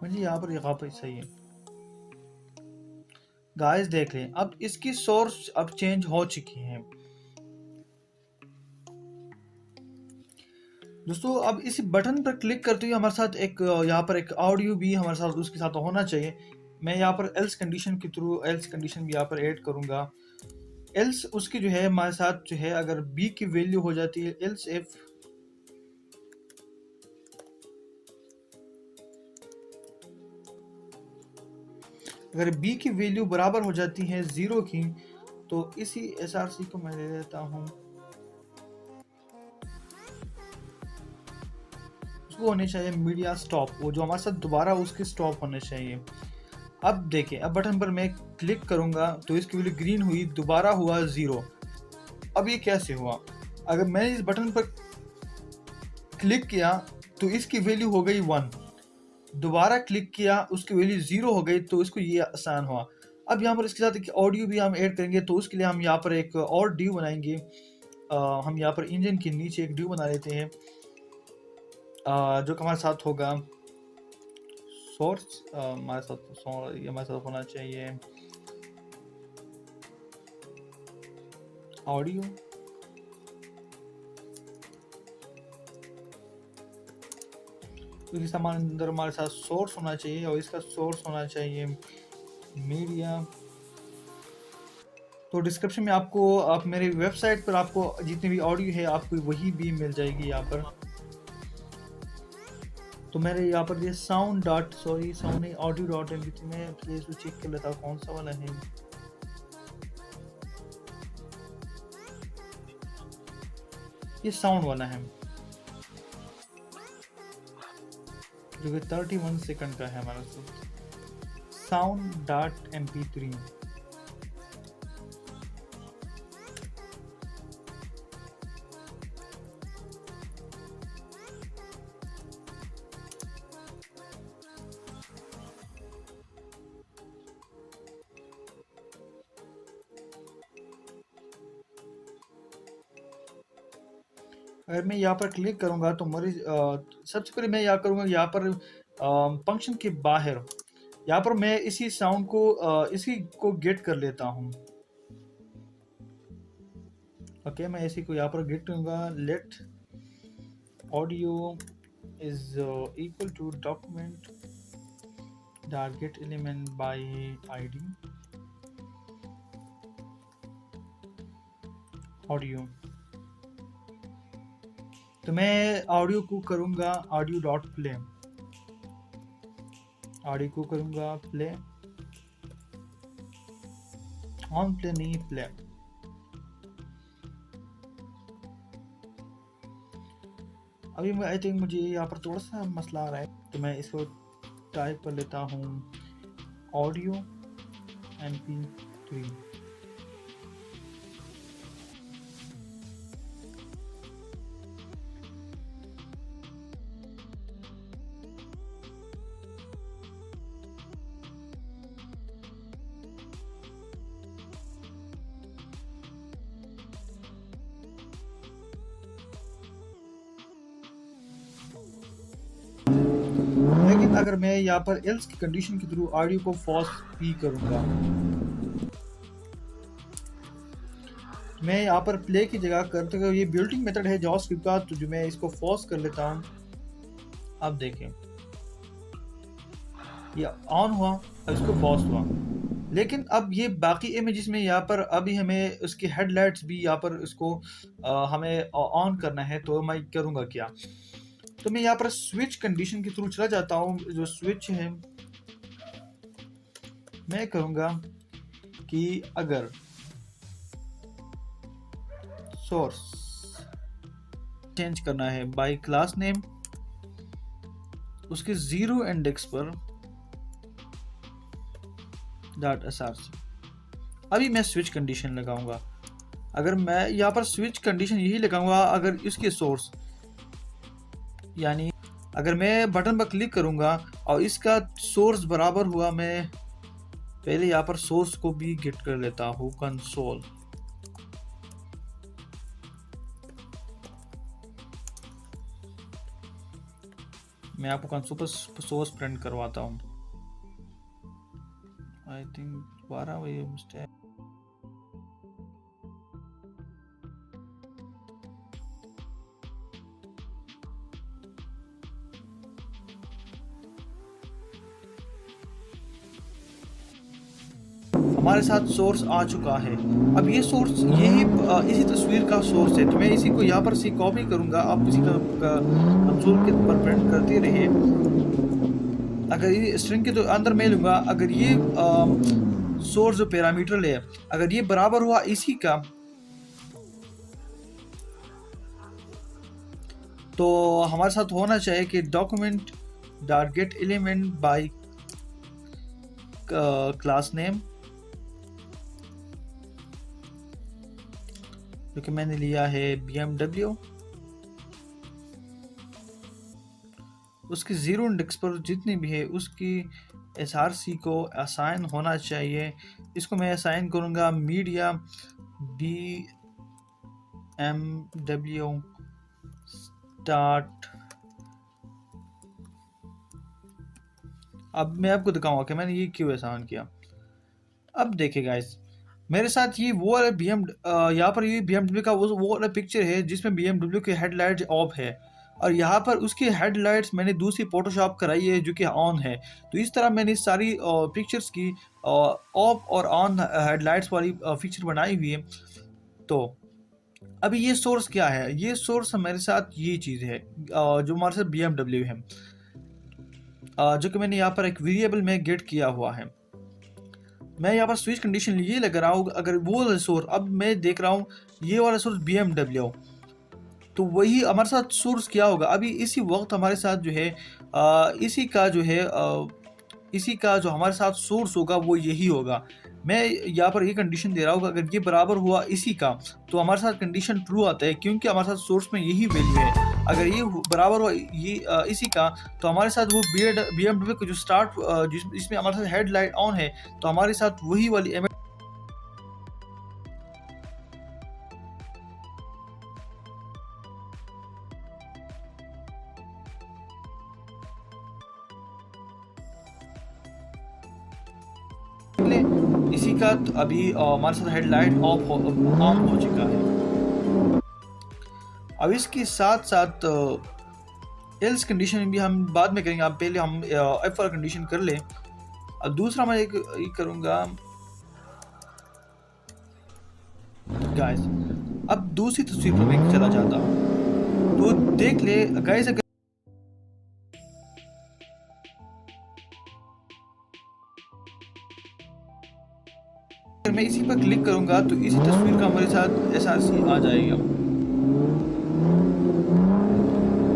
मुझे यहाँ पर सही है। गाइस देख लें, अब इसकी सोर्स अब चेंज हो चुकी है। दोस्तों, अब इस बटन पर क्लिक करते हुए हमारे साथ एक यहाँ पर एक ऑडियो भी हमारे साथ उसके साथ होना चाहिए। मैं यहाँ पर एल्स कंडीशन के थ्रू एल्स कंडीशन भी यहाँ पर ऐड करूंगा। एल्स उसकी जो है हमारे साथ जो है, अगर b की वैल्यू हो जाती है, एल्स इफ अगर b की वैल्यू बराबर हो जाती है 0 की, तो इसी src को मैं ले लेता हूँ। उसको होने चाहिए मीडिया स्टॉप, वो जो हमारे साथ दोबारा उसके स्टॉप होने चाहिए। अब देखें, अब बटन पर मैं क्लिक करूंगा तो इसकी वैल्यू ग्रीन हुई, दोबारा हुआ 0। अब ये कैसे हुआ? अगर मैंने इस बटन पर क्लिक किया तो इसकी वैल्यू हो गई 1, दोबारा क्लिक किया उसकी वैल्यू 0 हो गई, तो इसको ये आसान हुआ। अब यहाँ पर इसके साथ एक ऑडियो भी हम ऐड करेंगे, तो उसके लिए हम यहाँ पर एक और ड्यू बनाएंगे। हम यहाँ पर इंजन के नीचे एक ड्यू बना लेते हैं, जो हमारे साथ होगा सोर्स। हमारे साथ होना चाहिए ऑडियो, तो सामान अंदर हमारे साथ सोर्स होना चाहिए और इसका सोर्स होना चाहिए मीडिया। तो डिस्क्रिप्शन में आपको, आप मेरे वेबसाइट पर आपको जितनी भी ऑडियो है आपको वही भी मिल जाएगी यहाँ पर। तो मेरे यहाँ पर ये साउंड नहीं, ऑडियो डॉट MP3 में प्लीज चेक कर लेता हूँ कौन सा वाला है। ये साउंड वाला है जो कि 31 सेकंड का है हमारा sound.mp3। अगर मैं यहाँ पर क्लिक करूंगा तो सबसे पहले मैं यहाँ करूंगा, यहाँ पर फंक्शन के बाहर यहाँ पर मैं इसी साउंड को इसी को गेट कर लेता हूँ। ओके, मैं इसी को यहाँ पर गेट करूंगा। Let audio is equal to document dot get element by ID audio. तो मैं ऑडियो को करूंगा ऑडियो डॉट प्ले, ऑडियो को करूंगा प्ले, ऑन प्ले नहीं प्ले। अभी मैं आई थिंक मुझे यहाँ पर थोड़ा सा मसला आ रहा है, तो मैं इसको टाइप कर लेता हूँ ऑडियो MP3। लेकिन अगर मैं यहाँ पर एल्स की कंडीशन के थ्रू ऑडियो को फॉल्स भी करूंगा, मैं यहाँ पर प्ले की जगह करते हुए, ये बिल्टिंग मेथड है जावास्क्रिप्ट का, तो जो मैं इसको फॉल्स कर लेता हूँ। अब देखें ये ऑन हुआ, अब इसको फॉल्स हुआ। लेकिन अब ये बाकी इमेजेस में यहाँ पर अभी हमें उसकी हेडलाइट्स भी यहाँ पर इसको हमें ऑन करना है, तो मैं करूँगा क्या? तो मैं यहाँ पर स्विच कंडीशन के थ्रू चला जाता हूँ। जो स्विच है मैं कहूँगा कि अगर सोर्स चेंज करना है बाय क्लास नेम, उसके 0 इंडेक्स पर .src। अभी मैं स्विच कंडीशन लगाऊंगा। अगर मैं यहाँ पर स्विच कंडीशन यही लगाऊंगा, अगर इसके सोर्स, यानी अगर मैं बटन पर क्लिक करूंगा और इसका सोर्स बराबर हुआ, मैं पहले यहाँ पर सोर्स को भी गेट कर लेता हूँ कंसोल। मैं आपको कंसोल पर सोर्स प्रिंट करवाता हूँ। आई थिंक दोबारा वही मिस्टेक। हमारे साथ सोर्स आ चुका है। अब ये सोर्स यही इसी तस्वीर का सोर्स है, तो मैं इसी को यहाँ पर से कॉपी करूँगा। आप इसी का कंसोल के ऊपर प्रिंट करते रहिए। अगर ये स्ट्रिंग के तो अंदर मैं लूँगा, अगर ये सोर्स जो पैरामीटर है अगर ये बराबर हुआ इसी का, तो हमारे साथ होना चाहिए कि document dot get element by class name, जो कि मैंने लिया है BMW। उसकी ज़ीरो इंडेक्स पर जितनी भी है उसकी SRC को असाइन होना चाहिए। इसको मैं असाइन करूँगा मीडिया BMW स्टार्ट। अब मैं आपको दिखाऊंगा कि मैंने ये क्यों असाइन किया। अब देखिए गाइस, मेरे साथ ये वो वाला यहाँ पर ये BMW का वो वाला पिक्चर है जिसमें BMW के हेडलाइट ऑफ है, और यहाँ पर उसकी हेडलाइट्स मैंने दूसरी फोटोशॉप कराई है जो कि ऑन है। तो इस तरह मैंने सारी पिक्चर्स की ऑफ और ऑन हेडलाइट्स वाली पिक्चर बनाई हुई है। तो अभी ये सोर्स क्या है, ये सोर्स मेरे साथ ये चीज़ है जो हमारे साथ BMW है, जो कि मैंने यहाँ पर एक वेरिएबल में गेट किया हुआ है। मैं यहाँ पर स्विच कंडीशन ये लगा रहा हूँ, अगर वो वाला सोर्स, अब मैं देख रहा हूँ ये वाला सोर्स BMW, तो वही हमारे साथ सोर्स क्या होगा। अभी इसी वक्त हमारे साथ जो है इसी का जो है इसी का जो हमारे साथ सोर्स होगा वो यही होगा। मैं यहाँ पर ये कंडीशन दे रहा हूँ अगर ये बराबर हुआ इसी का तो हमारे साथ कंडीशन ट्रू आता है, क्योंकि हमारे साथ सोर्स में यही वैल्यू है। अगर ये बराबर हुआ ये इसी का तो हमारे साथ वो BMW का जो स्टार्ट जिसमें हमारे साथ हेडलाइट ऑन है, तो हमारे साथ वही वाली इसी का अभी हमारे साथ हेडलाइट ऑन हो चुका है। अब इसके साथ साथ एल्स कंडीशन भी हम बाद में करेंगे। अब पहले हम एफ वाला कंडीशन कर लें। अब दूसरा मैं एक करूँगा गाइस। अब दूसरी तस्वीर पर मैं चला जाता हूँ, तो देख ले गाइस, अगर मैं इसी पर क्लिक करूंगा तो इसी तस्वीर का हमारे साथ SRC आ जाएगा।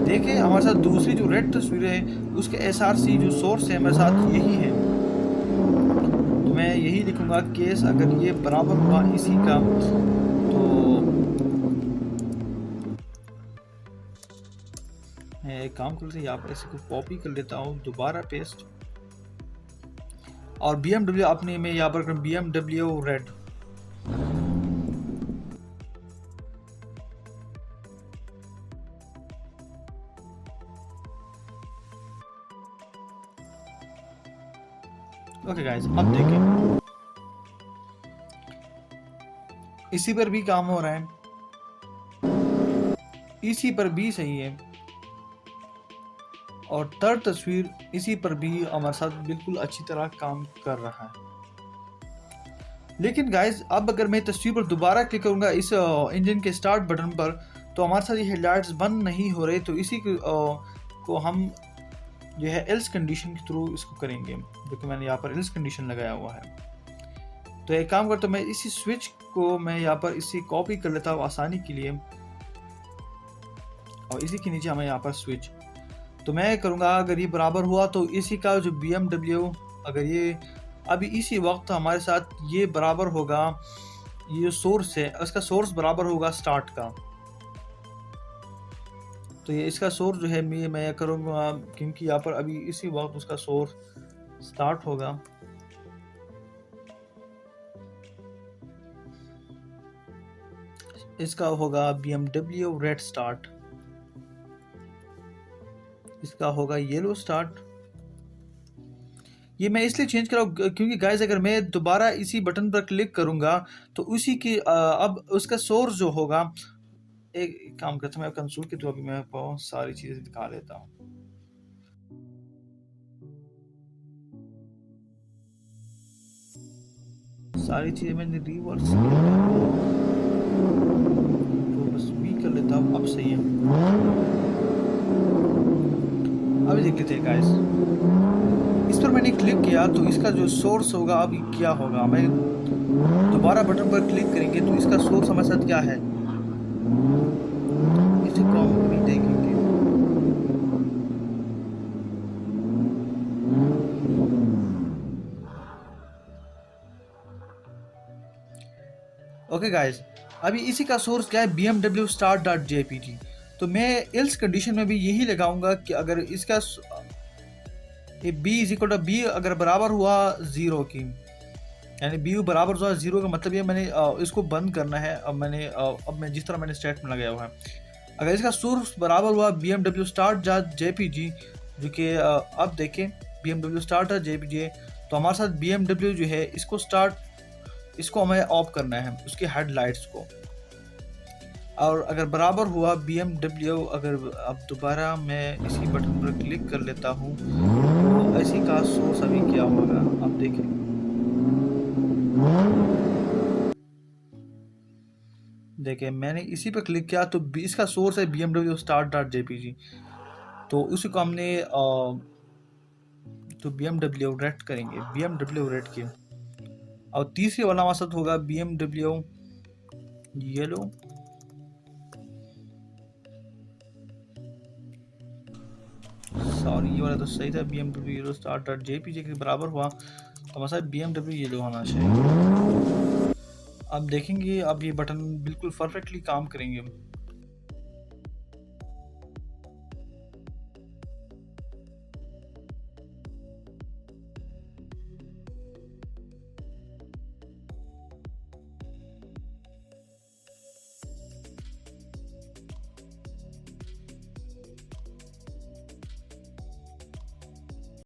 देखिए हमारे साथ दूसरी जो रेड तस्वीर है उसके SRC जो सोर्स है हमारे साथ यही है। तो मैं यही लिखूंगा केस अगर ये बराबर हुआ इसी का तो मैं एक काम करते हैं, यहाँ पर इसी को कॉपी कर लेता हूँ, दोबारा पेस्ट, और BMW अपने में यहाँ पर BMW रेड। ओके गाइस, अब देखें इसी पर भी काम हो रहा है, इसी पर भी सही है, और थर्ड तस्वीर इसी पर भी हमारे साथ बिल्कुल अच्छी तरह काम कर रहा है। लेकिन गाइस अब अगर मैं तस्वीर पर दोबारा क्लिक करूंगा इस इंजन के स्टार्ट बटन पर तो हमारे साथ ये हेडलाइट्स बंद नहीं हो रहे। तो इसी को हम जो है एल्स कंडीशन के थ्रू इसको करेंगे, जो कि मैंने यहाँ पर एल्स कंडीशन लगाया हुआ है। तो एक काम करता हूँ, मैं इसी स्विच को मैं यहाँ पर इसी कॉपी कर लेता हूँ आसानी के लिए, और इसी के नीचे हमें यहाँ पर स्विच। तो मैं करूँगा अगर ये बराबर हुआ तो इसी का जो BMW अगर ये अभी इसी वक्त हमारे साथ ये बराबर होगा, ये जो सोर्स है उसका सोर्स बराबर होगा स्टार्ट का। तो ये इसका सोर्स जो है मैं करूँगा, क्योंकि यहाँ पर अभी इसी वक्त उसका सोर्स स्टार्ट होगा। इसका होगा BMW रेड स्टार्ट, इसका होगा येलो स्टार्ट। ये मैं इसलिए चेंज कर रहा हूँ क्योंकि गाइस अगर मैं दोबारा इसी बटन पर क्लिक करूंगा तो उसी की अब उसका सोर्स जो होगा, एक काम करता हूँ मैं कंसोल के थ्रू अभी मैं बहुत सारी चीजें दिखा लेता हूँ। सारी चीजें मैंने रिवर्स तो बस भी कर लेता हूँ, अब सही है। अभी देख लेते हैं गाइस, इस पर मैंने क्लिक किया तो इसका जो सोर्स होगा अभी क्या होगा, मैं दोबारा बटन पर क्लिक करेंगे तो इसका सोर्स हमारे साथ क्या है इसे कॉम भी देखेंगे। ओके गाइस, अभी इसी का सोर्स क्या है, BMW start डॉट JPG। तो मैं इल्स कंडीशन में भी यही लगाऊंगा कि अगर इसका ये B is equal to B अगर बराबर हुआ ज़ीरो की, यानी बी बराबर हुआ ज़ीरो का मतलब ये मैंने इसको बंद करना है। अब मैं जिस तरह मैंने स्टेटमेंट लगाया हुआ है, अगर इसका सोर्स बराबर हुआ BMW start डॉट JPG, जो कि अब देखें BMW start डॉट JPG, तो हमारे साथ BMW जो है इसको हमें ऑफ करना है, उसकी हेडलाइट्स को। और अगर बराबर हुआ BMW, अगर अब दोबारा मैं इसी बटन पर क्लिक कर लेता हूँ तो इसी का सोर्स अभी क्या होगा, अब देखें। देखिए मैंने इसी पर क्लिक किया तो इसका सोर्स है BMW start डॉट JPG। तो उसी को हमने तो BMW रेड करेंगे, BMW रेड किया। और तीसरे वाला हमारे साथ होगा BMW येलो। सॉरी, ये वाला तो सही था, BMW yellow star dot JPG के बराबर हुआ तो हमारे साथ BMW येलो होना चाहिए। अब देखेंगे, अब ये बटन बिल्कुल परफेक्टली काम करेंगे।